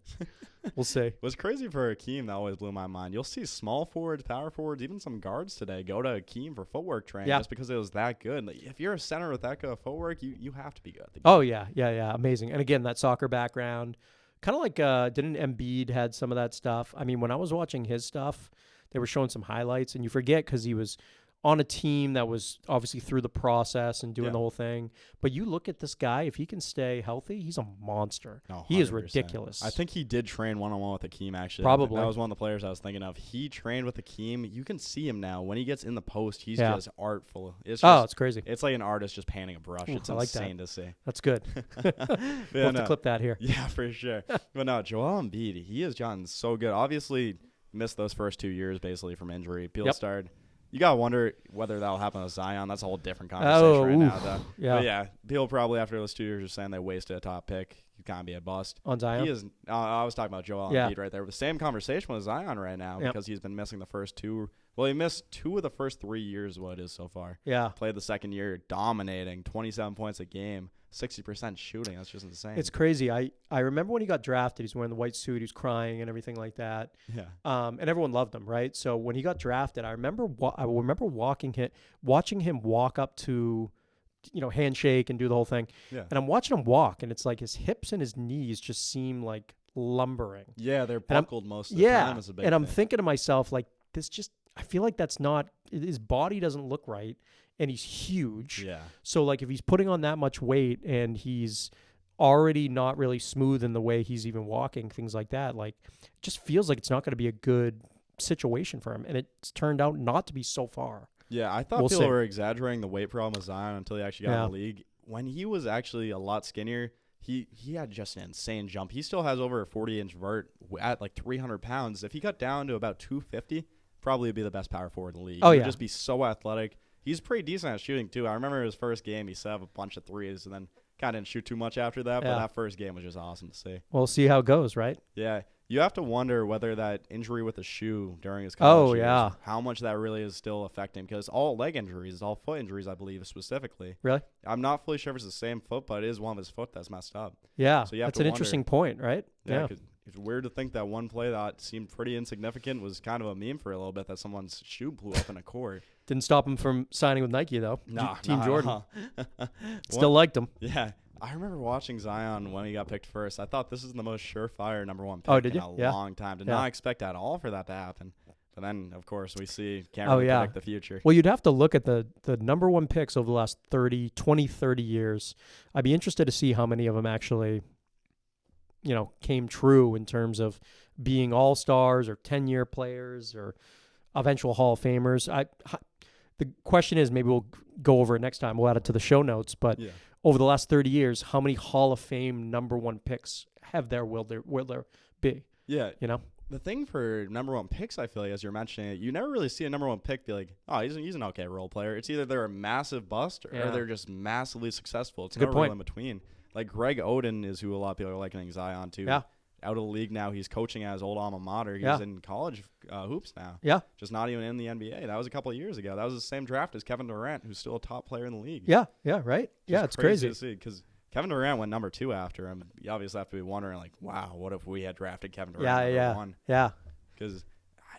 We'll see. What's crazy for Akeem that always blew my mind. You'll see small forwards, power forwards, even some guards today go to Akeem for footwork training just because it was that good. Like, if you're a center with that good of footwork, you have to be good at the game. Oh, yeah. Amazing. And again, that soccer background, kind of like didn't Embiid had some of that stuff? I mean, when I was watching his stuff, they were showing some highlights, and you forget because he was on a team that was obviously through the process and doing the whole thing. But you look at this guy, if he can stay healthy, he's a monster. No, he is ridiculous. I think he did train one-on-one with Akeem, actually. Probably. That was one of the players I was thinking of. He trained with Akeem. You can see him now. When he gets in the post, he's just artful. It's crazy. It's like an artist just painting a brush. Ooh, it's I like insane to see. That's good. We'll have to clip that here. Yeah, for sure. But no, Joel Embiid, he has gotten so good. Obviously, missed those first 2 years basically from injury. People started. You got to wonder whether that'll happen with Zion. That's a whole different conversation right now, though. Yeah. But yeah, people probably after those 2 years are saying they wasted a top pick. You can't be a bust. On Zion? He is. I was talking about Joel Embiid right there. The same conversation with Zion right now because he's been missing the first 2. Well, he missed 2 of the first 3 years, what it is so far. Yeah. Played the second year, dominating, 27 points a game. 60% shooting. That's just insane. It's crazy. I remember when he got drafted, he's wearing the white suit, he's crying and everything like that. Yeah. And everyone loved him, right? So when he got drafted, I remember watching him walk up to, handshake and do the whole thing. Yeah. And I'm watching him walk, and it's like his hips and his knees just seem like lumbering. Yeah, they're buckled most of the time. Is a big and I'm thing. thinking to myself, like, I feel like that's not, his body doesn't look right. And he's huge. Yeah. So, like, if he's putting on that much weight and he's already not really smooth in the way he's even walking, things like that, like, it just feels like it's not going to be a good situation for him. And it's turned out not to be so far. Yeah, I thought people were exaggerating the weight problem with Zion until he actually got in the league. When he was actually a lot skinnier, he had just an insane jump. He still has over a 40-inch vert at, like, 300 pounds. If he got down to about 250, probably would be the best power forward in the league. He would just be so athletic. He's pretty decent at shooting, too. I remember his first game, he set up a bunch of threes and then kind of didn't shoot too much after that. But that first game was just awesome to see. We'll see how it goes, right? Yeah. You have to wonder whether that injury with the shoe during his college years, how much that really is still affecting. Because all leg injuries, all foot injuries, I believe, specifically. Really? I'm not fully sure if it's the same foot, but it is one of his foot that's messed up. Yeah. So you have that's to an wonder. Interesting point, right? Yeah. It's weird to think that one play that seemed pretty insignificant was kind of a meme for a little bit, that someone's shoe blew up in a court. Didn't stop him from signing with Nike, though. Team Jordan. Still liked him. Yeah. I remember watching Zion when he got picked first. I thought this is the most surefire number 1 pick in a long time. Did not expect at all for that to happen. But then, of course, we see can't really predict the future. Well, you'd have to look at the number 1 picks over the last 20, 30 years. I'd be interested to see how many of them actually, came true in terms of being all-stars or 10-year players or eventual Hall of Famers. The question is, maybe we'll go over it next time. We'll add it to the show notes. But over the last 30 years, how many Hall of Fame number 1 picks will there be? Yeah. The thing for number 1 picks, I feel like, as you're mentioning it, you never really see a number 1 pick be like, oh, he's an okay role player. It's either they're a massive bust or they're just massively successful. It's never real in between. Like Greg Oden is who a lot of people are likening Zion to. Yeah. Out of the league now. He's coaching at his old alma mater. He's in college hoops now. Yeah. Just not even in the NBA. That was a couple of years ago. That was the same draft as Kevin Durant, who's still a top player in the league. Yeah. Yeah. Right. Just it's crazy to see because Kevin Durant went number 2 after him. You obviously have to be wondering, like, wow, what if we had drafted Kevin Durant number 1? Yeah. Because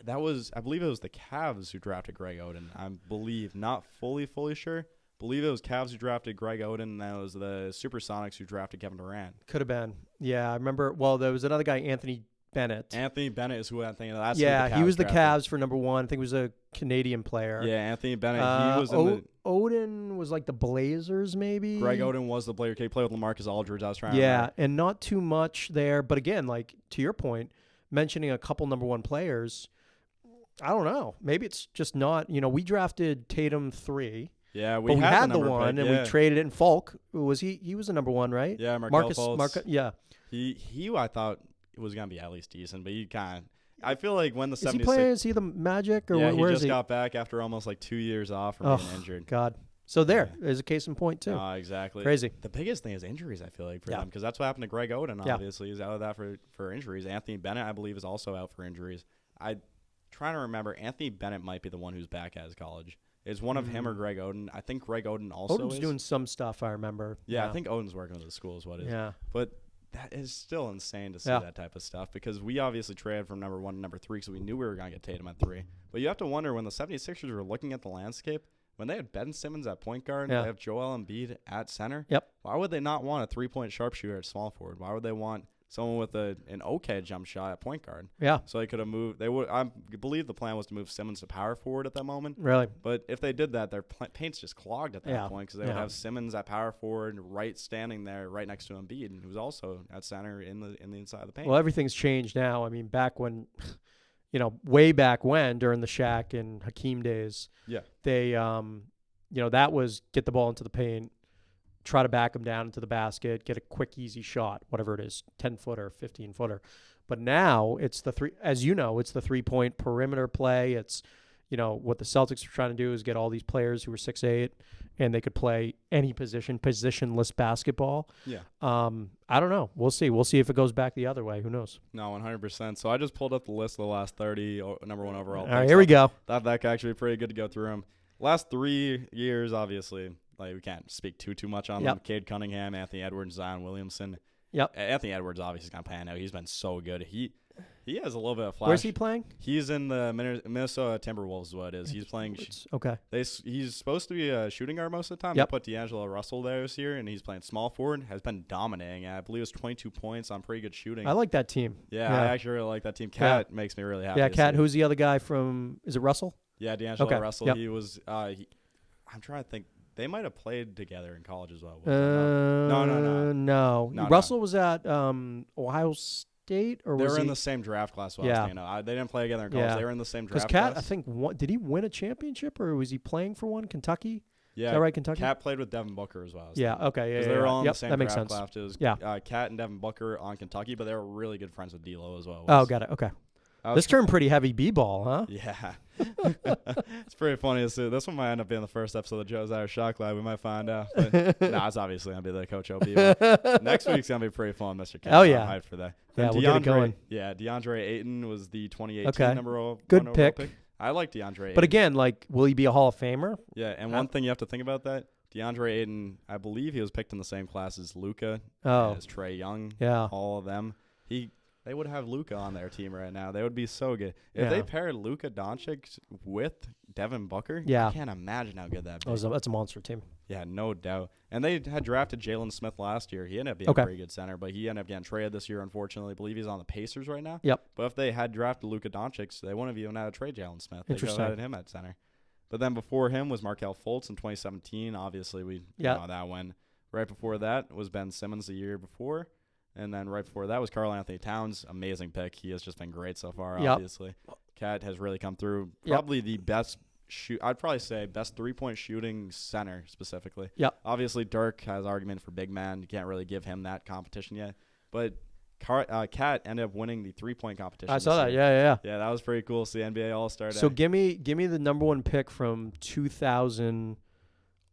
I believe it was the Cavs who drafted Greg Oden. I believe, not fully sure. I believe it was Cavs who drafted Greg Oden, and that was the Supersonics who drafted Kevin Durant. Could have been. Yeah, I remember. Well, there was another guy, Anthony Bennett. Anthony Bennett is who I'm thinking of. He was the Cavs for number 1. I think he was a Canadian player. Yeah, Anthony Bennett. He was in Odin was like the Blazers, maybe. Greg Oden was the player. He played with LaMarcus Aldridge. I was trying to remember. And not too much there. But again, like to your point, mentioning a couple number 1 players, I don't know. Maybe it's just not. We drafted Tatum 3. Yeah, we had the 1, pick, and we traded it in Falk. He was a number 1, right? Yeah, Marcus Fultz. Yeah. He I thought it was gonna be at least decent, but he kind of. I feel like when the 76. Is he playing? Is he the Magic or where he is he? just got back after almost like 2 years off from being injured. God. So there's a case in point too. Exactly. Crazy. The biggest thing is injuries. I feel like for them because that's what happened to Greg Oden. Obviously, he's out of that for injuries. Anthony Bennett, I believe, is also out for injuries. I'm trying to remember. Anthony Bennett might be the one who's back at his college. It's one of him or Greg Oden. I think Greg Oden also Oden's is. doing some stuff, I remember. Yeah, I think Oden's working with the school is what it is. Yeah. But that is still insane to see that type of stuff because we obviously traded from number 1 to number 3 because we knew we were going to get Tatum at 3. But you have to wonder when the 76ers were looking at the landscape, when they had Ben Simmons at point guard, they have Joel Embiid at center. Yep. Why would they not want a 3-point sharpshooter at small forward? Why would they want someone with an okay jump shot at point guard? Yeah. So they could have moved. They would. I believe the plan was to move Simmons to power forward at that moment. Really? But if they did that, their paint's just clogged at that point because they would have Simmons at power forward, standing there right next to Embiid, who's also at center in the inside of the paint. Well, everything's changed now. I mean, back when, way back when during the Shaq and Hakeem days, they, that was get the ball into the paint, try to back them down into the basket, get a quick, easy shot, whatever it is, 10-footer, 15-footer. But now it's the it's the 3-point perimeter play. It's, what the Celtics are trying to do is get all these players who are 6'8", and they could play any position, positionless basketball. Yeah. I don't know. We'll see. We'll see if it goes back the other way. Who knows? No, 100%. So I just pulled up the list of the last 30 number 1 overall. All right, here we go. Thought that could actually be pretty good to go through them. Last 3 years, obviously, we can't speak too much on them. Cade Cunningham, Anthony Edwards, Zion Williamson. Yep. Anthony Edwards obviously is going to pan out. He's been so good. He has a little bit of flash. Where's he playing? He's in the Minnesota Timberwolves is what it is. He's playing. Okay. He's supposed to be a shooting guard most of the time. Yep. They put D'Angelo Russell there this year, and he's playing small forward. Has been dominating. I believe it's 22 points on pretty good shooting. I like that team. Yeah, I actually really like that team. Cat makes me really happy. Yeah, Cat. Who's the other guy from? Is it Russell? Yeah, D'Angelo Russell. Yep. He was. I'm trying to think. They might have played together in college as well. No. Russell was at Ohio State, or they was were he in the same draft class. They didn't play together in college. Yeah. They were in the same draft Because Cat, class. I think, did he win a championship, or was he playing for one? Kentucky? Yeah, is that right, Kentucky? Cat played with Devin Booker as well. Yeah, okay. Because they were all in the same that makes draft sense. class. It was Yeah. Cat and Devin Booker on Kentucky, but they were really good friends with D'Lo as well. Oh, got it. Okay. This turned pretty heavy B-ball, huh? Yeah. It's pretty funny to see. This one might end up being the first episode of Joe's Irish Shot Lab. We might find out. But it's obviously going to be the Coach OB one. Next week's going to be pretty fun, Mr. Cat. Oh, yeah. I'm hyped for that. Yeah, Then we'll get it going. Yeah, DeAndre Ayton was the 2018 number 1 Good overall pick. I like DeAndre Ayton. But again, will he be a Hall of Famer? Yeah, and one thing you have to think about that, DeAndre Ayton, I believe he was picked in the same class as Luka, as Trae Young, all of them. They would have Luka on their team right now. They would be so good. If they paired Luka Doncic with Devin Booker, I can't imagine how good that would be. That's a monster team. Yeah, no doubt. And they had drafted Jalen Smith last year. He ended up being a pretty good center, but he ended up getting traded this year, unfortunately. I believe he's on the Pacers right now. Yep. But if they had drafted Luka Doncic, they wouldn't have even had to trade Jalen Smith. They could have Interesting. had him at center. But then before him was Markelle Fultz in 2017. Obviously, we know how that went. Right before that was Ben Simmons the year before. And then right before that was Karl Anthony Towns. Amazing pick. He has just been great so far, obviously. Cat has really come through. Probably the best I'd probably say best 3-point shooting center specifically. Yep. Obviously, Dirk has argument for big man. You can't really give him that competition yet. But Cat ended up winning the 3-point competition. I saw that. Yeah. Yeah, that was pretty cool. See NBA All-Star Day. So give me the number 1 pick from 2000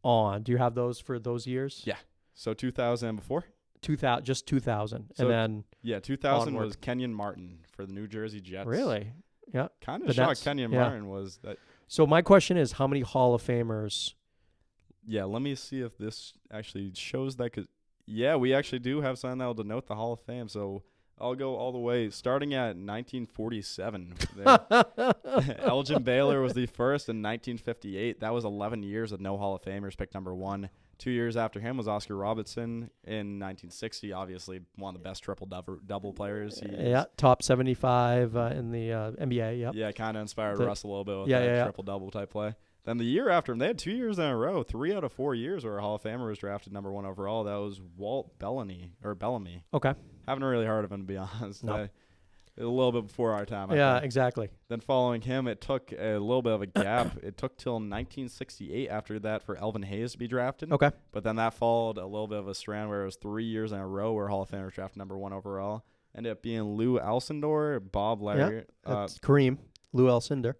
on. Do you have those for those years? Yeah. So 2000 and before? 2000, just 2000. So, and then 2000 onward. was Kenyon Martin for the New Jersey Jets. Really? Yeah. Kind of shocked Kenyon Martin was that. So my question is, how many Hall of Famers? Yeah, let me see if this actually shows that. We actually do have something that will denote the Hall of Fame. So I'll go all the way, starting at 1947. Elgin Baylor was the first in 1958. That was 11 years with no Hall of Famers, pick number 1. 2 years after him was Oscar Robertson in 1960. Obviously, one of the best triple-double players. Top 75 in the NBA. Yep. Yeah, kind of inspired Russ a little bit with that triple-double type play. Then the year after him, they had 2 years in a row. 3 out of 4 years where a Hall of Famer was drafted number 1 overall. That was Walt Bellamy. Okay. Haven't really heard of him, to be honest. No. A little bit before our time. Yeah, I think. exactly. Then following him, it took a little bit of a gap. It took till 1968 after that for Elvin Hayes to be drafted. Okay. But then that followed a little bit of a strand where it was 3 years in a row where Hall of Famers drafted number 1 overall. Ended up being Lou Alcindor, Bob Larry. That's Kareem. Lou Alcindor.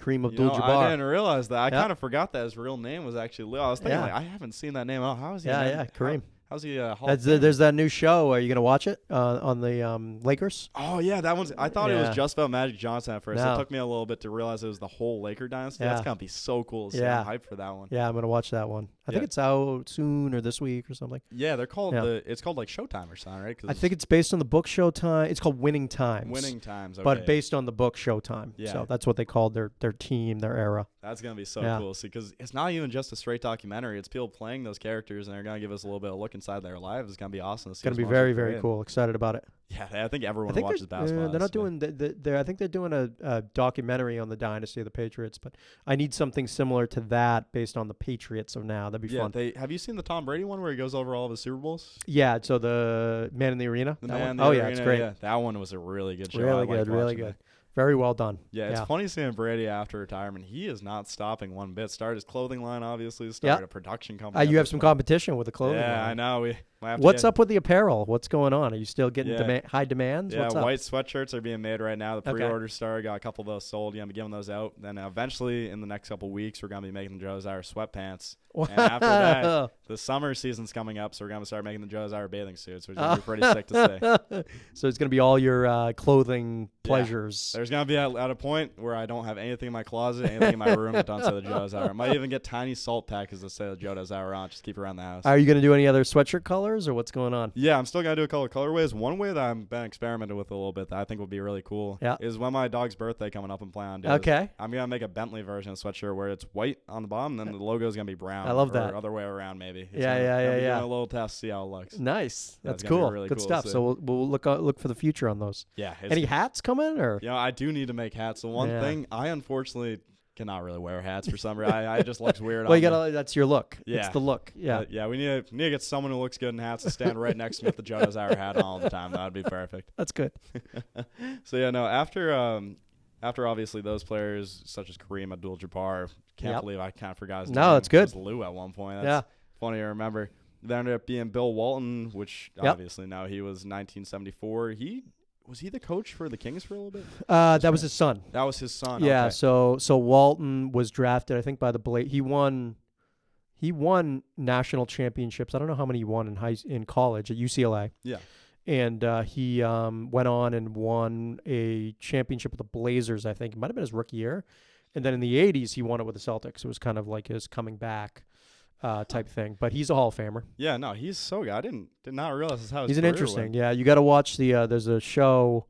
Kareem Abdul-Jabbar. I didn't realize that. I kind of forgot that his real name was actually Lou. I was thinking, I haven't seen that name at all. How is he? Kareem. How's he? Hall of Famer? There's that new show. Are you gonna watch it on the Lakers? Oh yeah, that one's. I thought it was Yeah. just about Magic Johnson at first. No. It took me a little bit to realize it was the whole Laker dynasty. Yeah. That's gonna be so cool to see. Yeah. I'm hyped for that one. Yeah, I'm gonna watch that one. I think Yeah. it's out soon or this week or something. Yeah, they're called Yeah. it's called like Showtime or something, right? 'Cause I think it's based on the book Showtime. It's called Winning Times. Winning Times. Okay. But based on the book Showtime. Yeah. So that's what they called their team, their era. That's gonna be so Yeah. cool to see because it's not even just a straight documentary. It's people playing those characters and they're gonna give us a little bit of look inside their lives. It's gonna be awesome to see. It's gonna us be watch very, it very create. cool. Excited about it. Yeah, I think everyone I think watches basketball. they're not so- doing. I think they're doing a documentary on the dynasty of the Patriots, but I need something similar to that based on the Patriots of now. That'd be Yeah, fun. have you seen the Tom Brady one where he goes over all of his Super Bowls? Yeah. So the Man in the Arena. The that Man one? in the Oh Arena, yeah, it's great. Yeah, that one was a really good show. I Really liked good. Really watching good. it. Very well done. Yeah, it's funny seeing Brady after retirement. He is not stopping one bit. Started his clothing line, obviously. Started a production company. You have some competition with the clothing Yeah, line. I know. We might have to What's get- up with the apparel? What's going on? Are you still getting Yeah. high demands? Yeah, What's up? white sweatshirts are being made right now. The Okay. pre-order started. Got a couple of those sold. Yeah, I'm giving those out. Then eventually, in the next couple of weeks, we're gonna be making the Joe Dez Hour sweatpants. And after that, the summer season's coming up, so we're gonna start making the Joe Dez Hour bathing suits, which is gonna be pretty sick to see. So it's gonna be all your clothing Yeah. pleasures. There's gonna be at a point where I don't have anything in my closet, anything in my room that don't say the Joe Dez Hour. I might even get tiny salt packets that say the Joe Dez Hour on, just keep around the house. Are you gonna do any other sweatshirt colors or what's going on? Yeah, I'm still gonna do a couple of colorways. One way that I've been experimenting with a little bit that I think would be really cool is when my dog's birthday coming up and plan on doing. Okay. I'm gonna make a Bentley version of sweatshirt where it's white on the bottom, and then the logo is gonna be brown. I love or that. Other way around, maybe. It's Yeah, gonna- yeah, gonna yeah, be yeah. doing a little test, see how it looks. Nice. Yeah, That's it's gonna be cool. really Good cool to stuff. see. So we'll look for the future on those. Yeah. Any hats coming or? You know, I do need to make hats. The one Yeah. thing I unfortunately cannot really wear hats for some reason. I just looks weird. Well, on you me. gotta. That's your look. Yeah. It's the look. Yeah. Yeah, we need to get someone who looks good in hats to stand right next to me with the Joe Dez Hour hat on all the time. That would be perfect. That's good. So yeah, no. After obviously those players such as Kareem Abdul-Jabbar, can't believe I kind of forgot his name. No, that's good. It was Lou at one point. That's funny to remember. There ended up being Bill Walton, which obviously now he was 1974. Was he the coach for the Kings for a little bit? That was his son. That was his son. Yeah. Okay. So Walton was drafted, I think, by the He won national championships. I don't know how many he won in college at UCLA. Yeah. And he went on and won a championship with the Blazers, I think. It might have been his rookie year. And then in the 80s, he won it with the Celtics. It was kind of like his coming back type thing. But he's a Hall of Famer. Yeah, no, he's so good. I did not realize this how his He's an career interesting. went. Yeah, you got to watch there's a show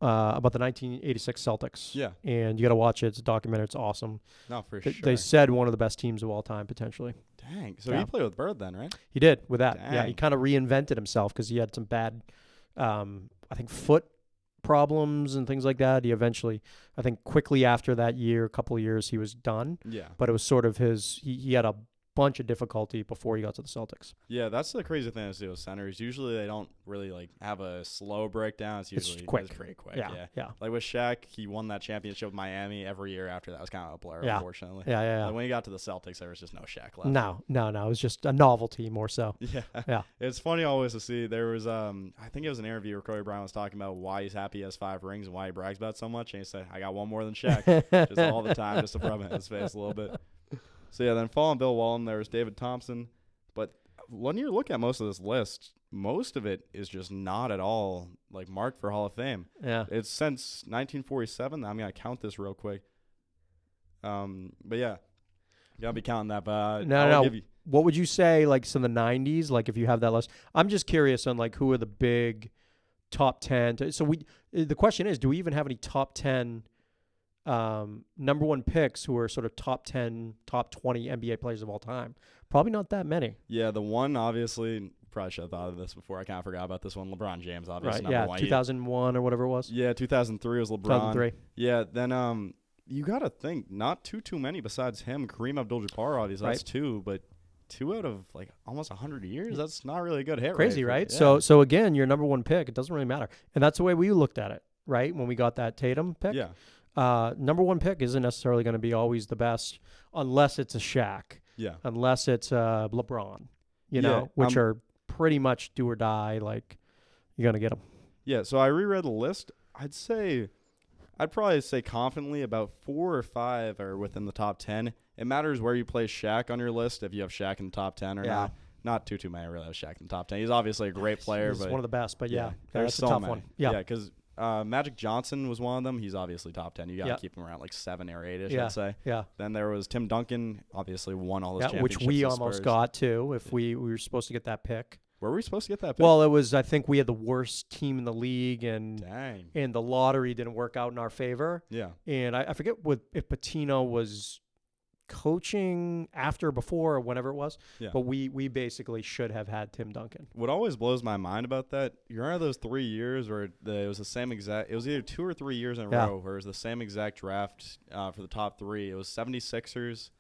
about the 1986 Celtics. Yeah. And you got to watch it. It's a documentary. It's awesome. No, for They sure. said one of the best teams of all time, potentially. Dang. So Yeah. he played with Bird then, right? He did with that. Yeah, he Dang. kind of reinvented himself because he had some bad, I think, foot problems and things like that. He eventually, I think, quickly after that year, a couple of years, he was done. Yeah. But it was sort of he had a bunch of difficulty before he got to the Celtics. Yeah, that's the crazy thing to do with centers. Usually they don't really like have a slow breakdown. It's usually quick. It's pretty quick. Yeah, yeah. Like with Shaq, he won that championship with Miami every year after that. It was kind of a blur, Yeah. unfortunately. Yeah. Like when he got to the Celtics, there was just no Shaq left. No. It was just a novelty more so. Yeah. Yeah. It's funny always to see there was I think it was an interview where Kobe Bryant was talking about why he's happy he has 5 rings and why he brags about it so much, and he said, I got one more than Shaq. Just all the time, just to rub it in his face a little bit. So yeah, then following Bill Walton, there was David Thompson. But when you look at most of this list, most of it is just not at all like marked for Hall of Fame. Yeah. It's since 1947. I'm gonna count this real quick. But yeah, gotta be counting that. But No. give you, What would you say, like, some of the 90s, like, if you have that list? I'm just curious on, like, who are the big top 10. So the question is, do we even have any top 10 number one picks who are sort of top 10, top 20 NBA players of all time? Probably not that many. Yeah, the one obviously probably should have thought of this before. I kind of forgot about this one. LeBron James, obviously. Right, number yeah, one. 2001 or whatever it was. Yeah, 2003 was LeBron. 2003. Yeah, then you got to think not too many besides him. Kareem Abdul-Jabbar, obviously, that's 2, but 2 out of like almost 100 years. That's not really a good hit Crazy, rate. right? Yeah. So again, your number one pick, it doesn't really matter. And that's the way we looked at it, right? When we got that Tatum pick. Yeah. Number one pick isn't necessarily going to be always the best unless it's a Shaq, Yeah. unless it's LeBron, you know, which are pretty much do or die. Like, you're going to get them. Yeah, so I reread the list. I'd probably say confidently about 4 or 5 are within the top 10. It matters where you place Shaq on your list, if you have Shaq in the top 10 or not. not too many really have Shaq in the top 10. He's obviously a great player, He's but one of the best. But there's that's so a tough many. one. Yeah, because Magic Johnson was one of them. He's obviously top 10. You got to keep him around like 7 or 8ish, I'd say. Yeah. Then there was Tim Duncan, obviously won all those championships. Which we with almost Spurs. got to if we were supposed to get that pick. Were we supposed to get that pick? Well, it was. I think we had the worst team in the league, and Dang. and the lottery didn't work out in our favor. Yeah. And I forget if Patino was coaching after or before or whenever it was. Yeah. But we basically should have had Tim Duncan. What always blows my mind about that, you remember those 3 years where it was the same exact, it was either 2 or 3 years in a row where it was the same exact draft for the top 3. It was 76ers.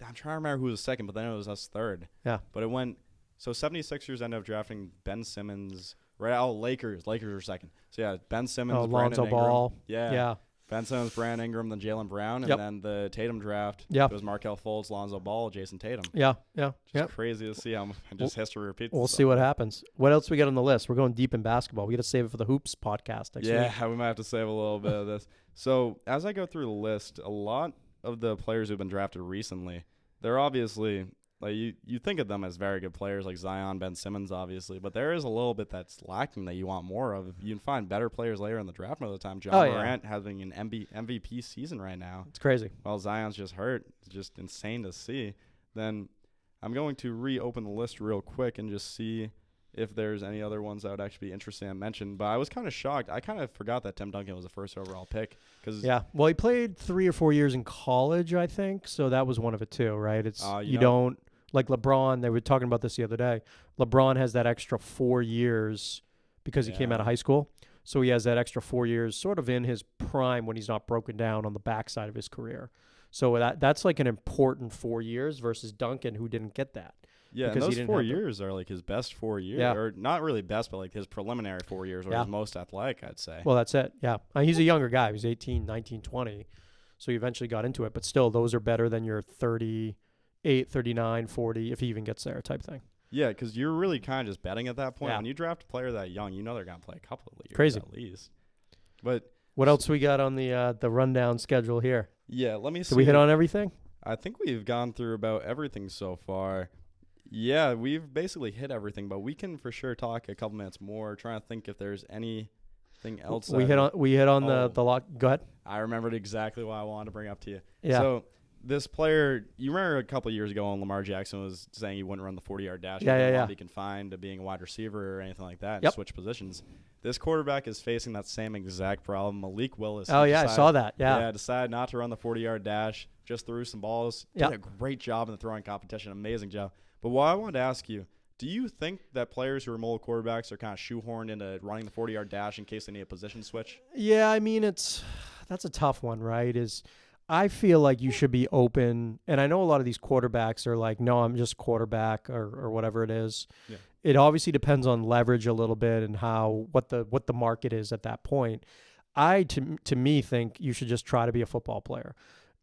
I'm trying to remember who was second, but then it was us third. Yeah. But it went, so 76ers ended up drafting Ben Simmons. Right? Oh, Lakers. Lakers were second. So, yeah, Ben Simmons, Lonzo Brandon Ingram. Ball. Yeah. Ben Simmons, Brandon Ingram, then Jaylen Brown. And then the Tatum draft. Yep. It was Markelle Fultz, Lonzo Ball, Jason Tatum. Yeah. Just crazy to see how history repeats We'll itself. see what happens. What else we got on the list? We're going deep in basketball. We got to save it for the Hoops podcast next week. Yeah, we might have to save a little bit of this. So, as I go through the list, a lot of the players who've been drafted recently, they're obviously, like you think of them as very good players, like Zion, Ben Simmons, obviously, but there is a little bit that's lacking that you want more of. You can find better players later in the draft most of the time. John Morant having an MVP season right now. It's crazy. While Zion's just hurt. It's just insane to see. Then I'm going to reopen the list real quick and just see if there's any other ones that would actually be interesting to mention. But I was kind of shocked. I kind of forgot that Tim Duncan was the first overall pick. Well, he played 3 or 4 years in college, I think, so that was one of it too, right? It's you don't, like LeBron, they were talking about this the other day. LeBron has that extra 4 years because he came out of high school. So he has that extra 4 years sort of in his prime when he's not broken down on the backside of his career. So that's like an important 4 years versus Duncan, who didn't get that. Yeah, and those 4 years are like his best 4 years. Yeah. Or not really best, but like his preliminary 4 years were his most athletic, I'd say. Well, that's it. Yeah. He's a younger guy. He was 18, 19, 20. So he eventually got into it. But still, those are better than your 38, 39, 40, if he even gets there type thing. Yeah, because you're really kind of just betting at that point. When you draft a player that young, you know they're going to play a couple of years Crazy. at least. But what else we got on the rundown schedule here? Yeah, let me see. Did we hit on everything? I think we've gone through about everything so far. Yeah, we've basically hit everything, but we can for sure talk a couple minutes more. Trying to think if there's anything else. We hit on the lock. Go ahead. I remembered exactly what I wanted to bring up to you. Yeah. So this player, you remember a couple of years ago when Lamar Jackson was saying he wouldn't run the 40-yard dash. He didn't want to be confined to being a wide receiver or anything like that. Switch positions. This quarterback is facing that same exact problem. Malik Willis. I saw that. Yeah, decided not to run the 40-yard dash. Just threw some balls. Did a great job in the throwing competition. Amazing job. But what I wanted to ask you, do you think that players who are mobile quarterbacks are kind of shoehorned into running the 40-yard dash in case they need a position switch? Yeah, I mean, that's a tough one, right? I feel like you should be open, and I know a lot of these quarterbacks are like, no, I'm just quarterback or whatever it is. Yeah. It obviously depends on leverage a little bit and what the market is at that point. To me think you should just try to be a football player.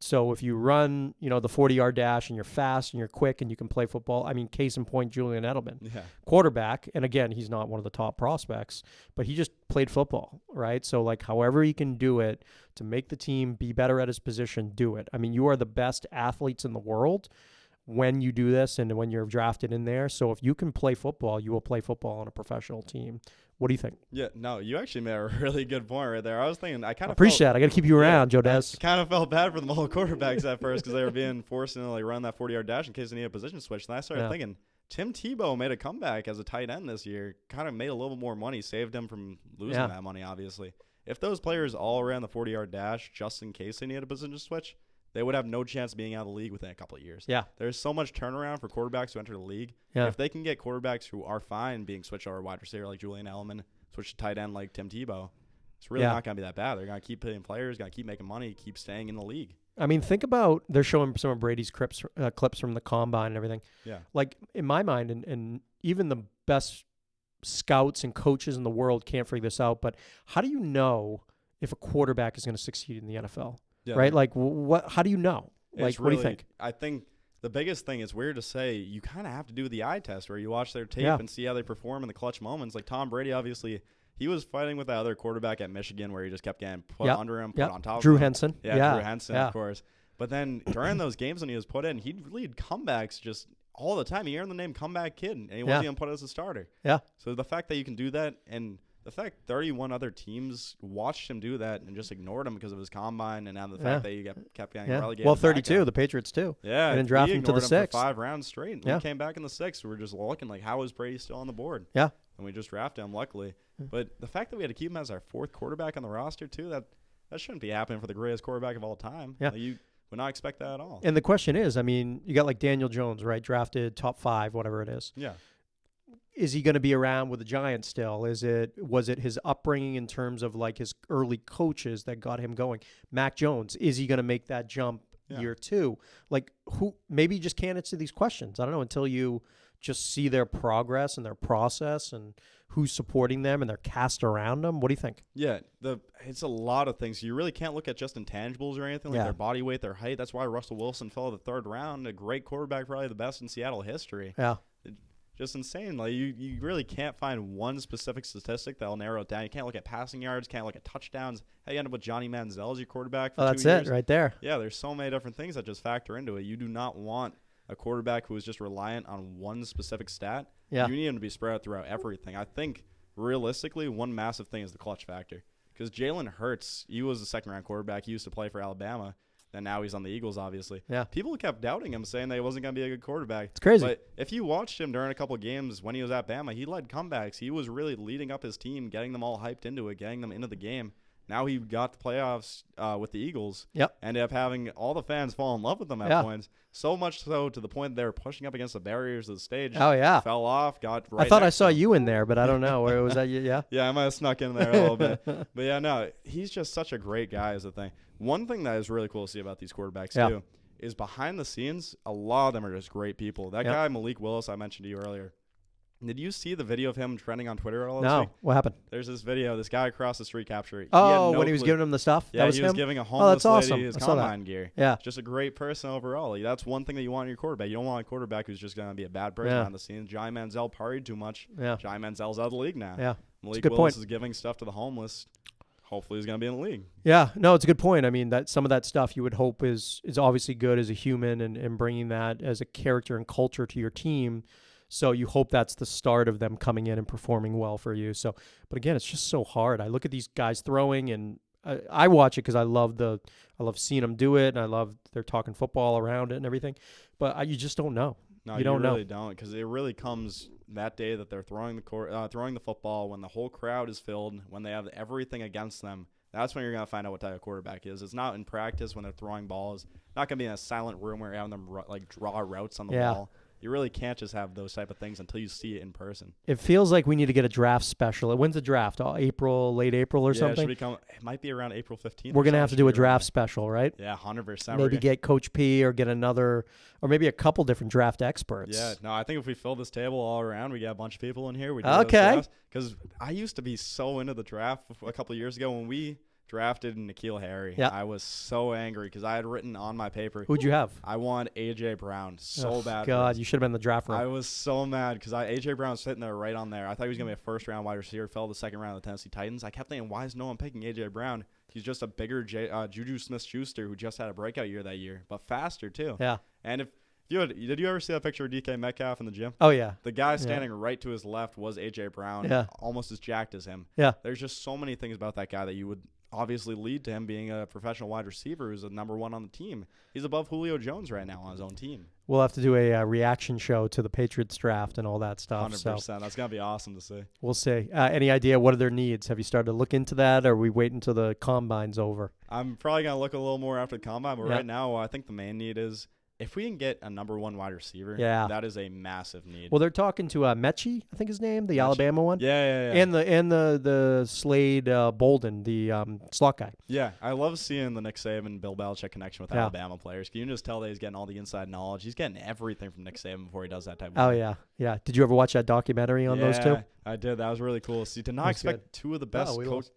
So if you run, the 40-yard dash and you're fast and you're quick and you can play football, I mean, case in point, Julian Edelman, quarterback. And again, he's not one of the top prospects, but he just played football, right? So like however he can do it to make the team be better at his position, do it. I mean, you are the best athletes in the world when you do this and when you're drafted in there. So if you can play football, you will play football on a professional team. What do you think? Yeah, no, you actually made a really good point right there. I was thinking, I kind of appreciate that. I got to keep you around, Joe Dez. I kind of felt bad for the mobile quarterbacks at first because they were being forced to like run that 40-yard dash in case they need a position switch. And I started thinking, Tim Tebow made a comeback as a tight end this year, kind of made a little more money, saved him from losing that money, obviously. If those players all ran the 40-yard dash just in case they needed a position switch, they would have no chance of being out of the league within a couple of years. Yeah. There's so much turnaround for quarterbacks who enter the league. Yeah. If they can get quarterbacks who are fine being switched over wide receiver like Julian Edelman, switch to tight end like Tim Tebow, it's really not going to be that bad. They're going to keep paying players, going to keep making money, keep staying in the league. I mean, think about, they're showing some of Brady's clips from the combine and everything. Yeah. Like, in my mind, and even the best scouts and coaches in the world can't figure this out, but how do you know if a quarterback is going to succeed in the NFL? Yeah, right? Like, how do you know? Like, what do you think? I think the biggest thing, is weird to say, you kind of have to do the eye test where you watch their tape and see how they perform in the clutch moments. Like Tom Brady, obviously, he was fighting with that other quarterback at Michigan where he just kept getting put under him, put on top Drew of him. Henson. Yeah, Drew Henson, of course. But then during those games when he was put in, he'd lead comebacks just all the time. He earned the name comeback kid, and he wasn't even put as a starter. Yeah. So the fact that you can do that, and the fact 31 other teams watched him do that and just ignored him because of his combine, and now the fact that you kept getting relegated. Well, 32, the Patriots too. Yeah. They didn't draft him to the 6th. For 5 rounds straight. We came back in the 6th. We were just looking like, how is Brady still on the board? Yeah. And we just drafted him, luckily. But the fact that we had to keep him as our 4th quarterback on the roster, too, that shouldn't be happening for the greatest quarterback of all time. Yeah. Like, you would not expect that at all. And the question is, I mean, you got like Daniel Jones, right? Drafted top 5, whatever it is. Yeah. Is he going to be around with the Giants still? Was it his upbringing in terms of like his early coaches that got him going? Mac Jones, is he going to make that jump year 2? Like, who? Maybe you just can't answer these questions. I don't know until you just see their progress and their process and who's supporting them and their cast around them. What do you think? Yeah, it's a lot of things. You really can't look at just intangibles or anything like their body weight, their height. That's why Russell Wilson fell to the 3rd round. A great quarterback, probably the best in Seattle history. Yeah. Just insane. Like you really can't find one specific statistic that'll narrow it down. You can't look at passing yards, can't look at touchdowns. How you end up with Johnny Manziel as your quarterback for 2 years. That's it right there. Yeah, there's so many different things that just factor into it. You do not want a quarterback who is just reliant on one specific stat. Yeah. You need him to be spread out throughout everything. I think realistically, one massive thing is the clutch factor. Because Jalen Hurts, he was a 2nd-round quarterback. He used to play for Alabama. And now he's on the Eagles, obviously. Yeah. People kept doubting him, saying that he wasn't going to be a good quarterback. It's crazy. But if you watched him during a couple of games when he was at Bama, he led comebacks. He was really leading up his team, getting them all hyped into it, getting them into the game. Now he got the playoffs with the Eagles. Yep. Ended up having all the fans fall in love with them at points. So much so to the point that they were pushing up against the barriers of the stage. Oh, yeah. Fell off, got right I thought I next saw to him. you in there, but I don't know. Where was that? Yeah. Yeah, I might have snuck in there a little bit. But yeah, no, he's just such a great guy is the thing. One thing that is really cool to see about these quarterbacks, too, is behind the scenes, a lot of them are just great people. That guy, Malik Willis, I mentioned to you earlier. Did you see the video of him trending on Twitter all this week? No. What happened? There's this video. This guy across the street captured it. When he was giving him the stuff? Yeah, that was he him? was giving a homeless lady his combine gear. Yeah. Just a great person overall. That's one thing that you want in your quarterback. You don't want a quarterback who's just going to be a bad person behind the scenes. Johnny Manziel partied too much. Yeah. Johnny Manziel's out of the league now. Yeah. Malik Willis is giving stuff to the homeless. Hopefully he's going to be in the league. Yeah, no, it's a good point. I mean, that some of that stuff you would hope is obviously good as a human and bringing that as a character and culture to your team. So you hope that's the start of them coming in and performing well for you. So, but again, it's just so hard. I look at these guys throwing, and I watch it because I love seeing them do it, and I love they're talking football around it and everything. But you just don't know. No, you don't really don't, because it really comes that day that they're throwing the football when the whole crowd is filled, when they have everything against them. That's when you're going to find out what type of quarterback is. It's not in practice when they're throwing balls. Not going to be in a silent room where you're having them draw routes on the ball. You really can't just have those type of things until you see it in person. It feels like we need to get a draft special. When's the draft? Late April or something? It might be around April 15th. We're going to have to do a draft special, right? Yeah, 100%. Maybe get Coach P or get another, or maybe a couple different draft experts. Yeah, no, I think if we fill this table all around, we got a bunch of people in here. Okay. Because I used to be so into the draft a couple of years ago when we drafted N'Keal Harry. Yeah. I was so angry because I had written on my paper. Who'd you have? I wanted A.J. Brown so bad. God, you should have been in the draft room. I was so mad because A.J. Brown was sitting there right on there. I thought he was going to be a first-round wide receiver. Fell the 2nd round of the Tennessee Titans. I kept thinking, why is no one picking A.J. Brown? He's just a bigger Juju Smith-Schuster who just had a breakout year that year, but faster too. Yeah. And did you ever see that picture of DK Metcalf in the gym? Oh, yeah. The guy standing right to his left was A.J. Brown, almost as jacked as him. Yeah. There's just so many things about that guy that you would obviously lead to him being a professional wide receiver who's a number 1 on the team. He's above Julio Jones right now on his own team. We'll have to do a reaction show to the Patriots draft and all that stuff. 100%. That's going to be awesome to see. We'll see. Any idea what are their needs? Have you started to look into that, or are we waiting until the combine's over? I'm probably going to look a little more after the combine, but right now I think the main need is if we can get a number 1 wide receiver, that is a massive need. Well, they're talking to Mechie, I think his name, the Alabama one. Yeah. And the Slade Bolden, the slot guy. Yeah, I love seeing the Nick Saban, Bill Belichick connection with Alabama players. Can you just tell that he's getting all the inside knowledge? He's getting everything from Nick Saban before he does that type of thing. Oh, yeah. Did you ever watch that documentary on those two? Yeah, I did. That was really cool. See, to not expect 2 of the best coaches.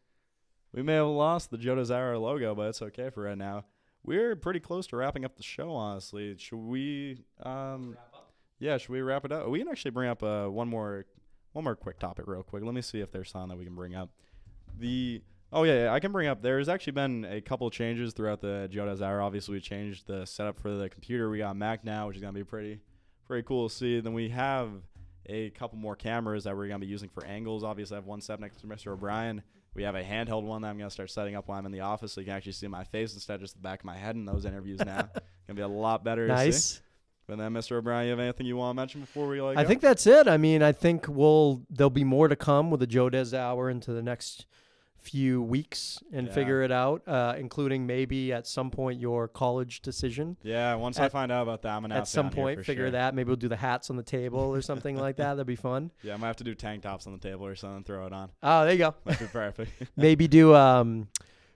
We may have lost the Joe Dez Hour logo, but it's okay for right now. We're pretty close to wrapping up the show, honestly. Should we wrap up? Yeah, should we wrap it up? We can actually bring up one more quick topic real quick. Let me see if there's something that we can bring up. I can bring up. There's actually been a couple of changes throughout the Joe Dez Hour. Obviously, we changed the setup for the computer. We got Mac now, which is going to be pretty pretty cool to see. Then we have a couple more cameras that we're going to be using for angles. Obviously, I have one set next to Mr. O'Brien. We have a handheld one that I'm going to start setting up while I'm in the office, so you can actually see my face instead of just the back of my head in those interviews now. Going to be a lot better to see. Nice. But then, Mr. O'Brien, you have anything you want to mention before we go? I think that's it. I mean, I think there'll be more to come with the Joe Dez Hour into the next few weeks and figure it out, including maybe at some point your college decision. Yeah, once I find out about that, I'm going to at some point figure that. Maybe we'll do the hats on the table or something like that. That'd be fun. Yeah, I might have to do tank tops on the table or something, throw it on. Oh, there you go. That'd be perfect. Maybe do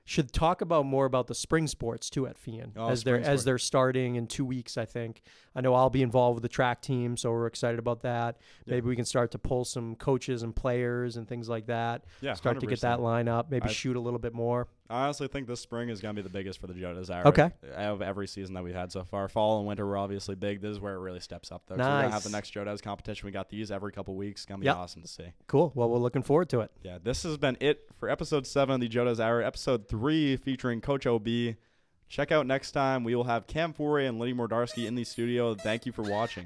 should talk about more about the spring sports too at FIAN as they're starting in 2 weeks, I think. I know I'll be involved with the track team, so we're excited about that. Yeah. Maybe we can start to pull some coaches and players and things like that. Yeah, start 100%. To get that line up. Maybe shoot a little bit more. I honestly think this spring is going to be the biggest for the Joe Dez Hour. Okay. Out of every season that we've had so far. Fall and winter were obviously big. This is where it really steps up, though. Nice. So we're going to have the next Joe Dez competition. We got these every couple weeks. It's going to be awesome to see. Cool. Well, we're looking forward to it. Yeah, this has been it for episode 7 of the Joe Dez Hour. Episode 3 featuring Coach OB. Check out next time. We will have Cam Foray and Liddy Mordarski in the studio. Thank you for watching.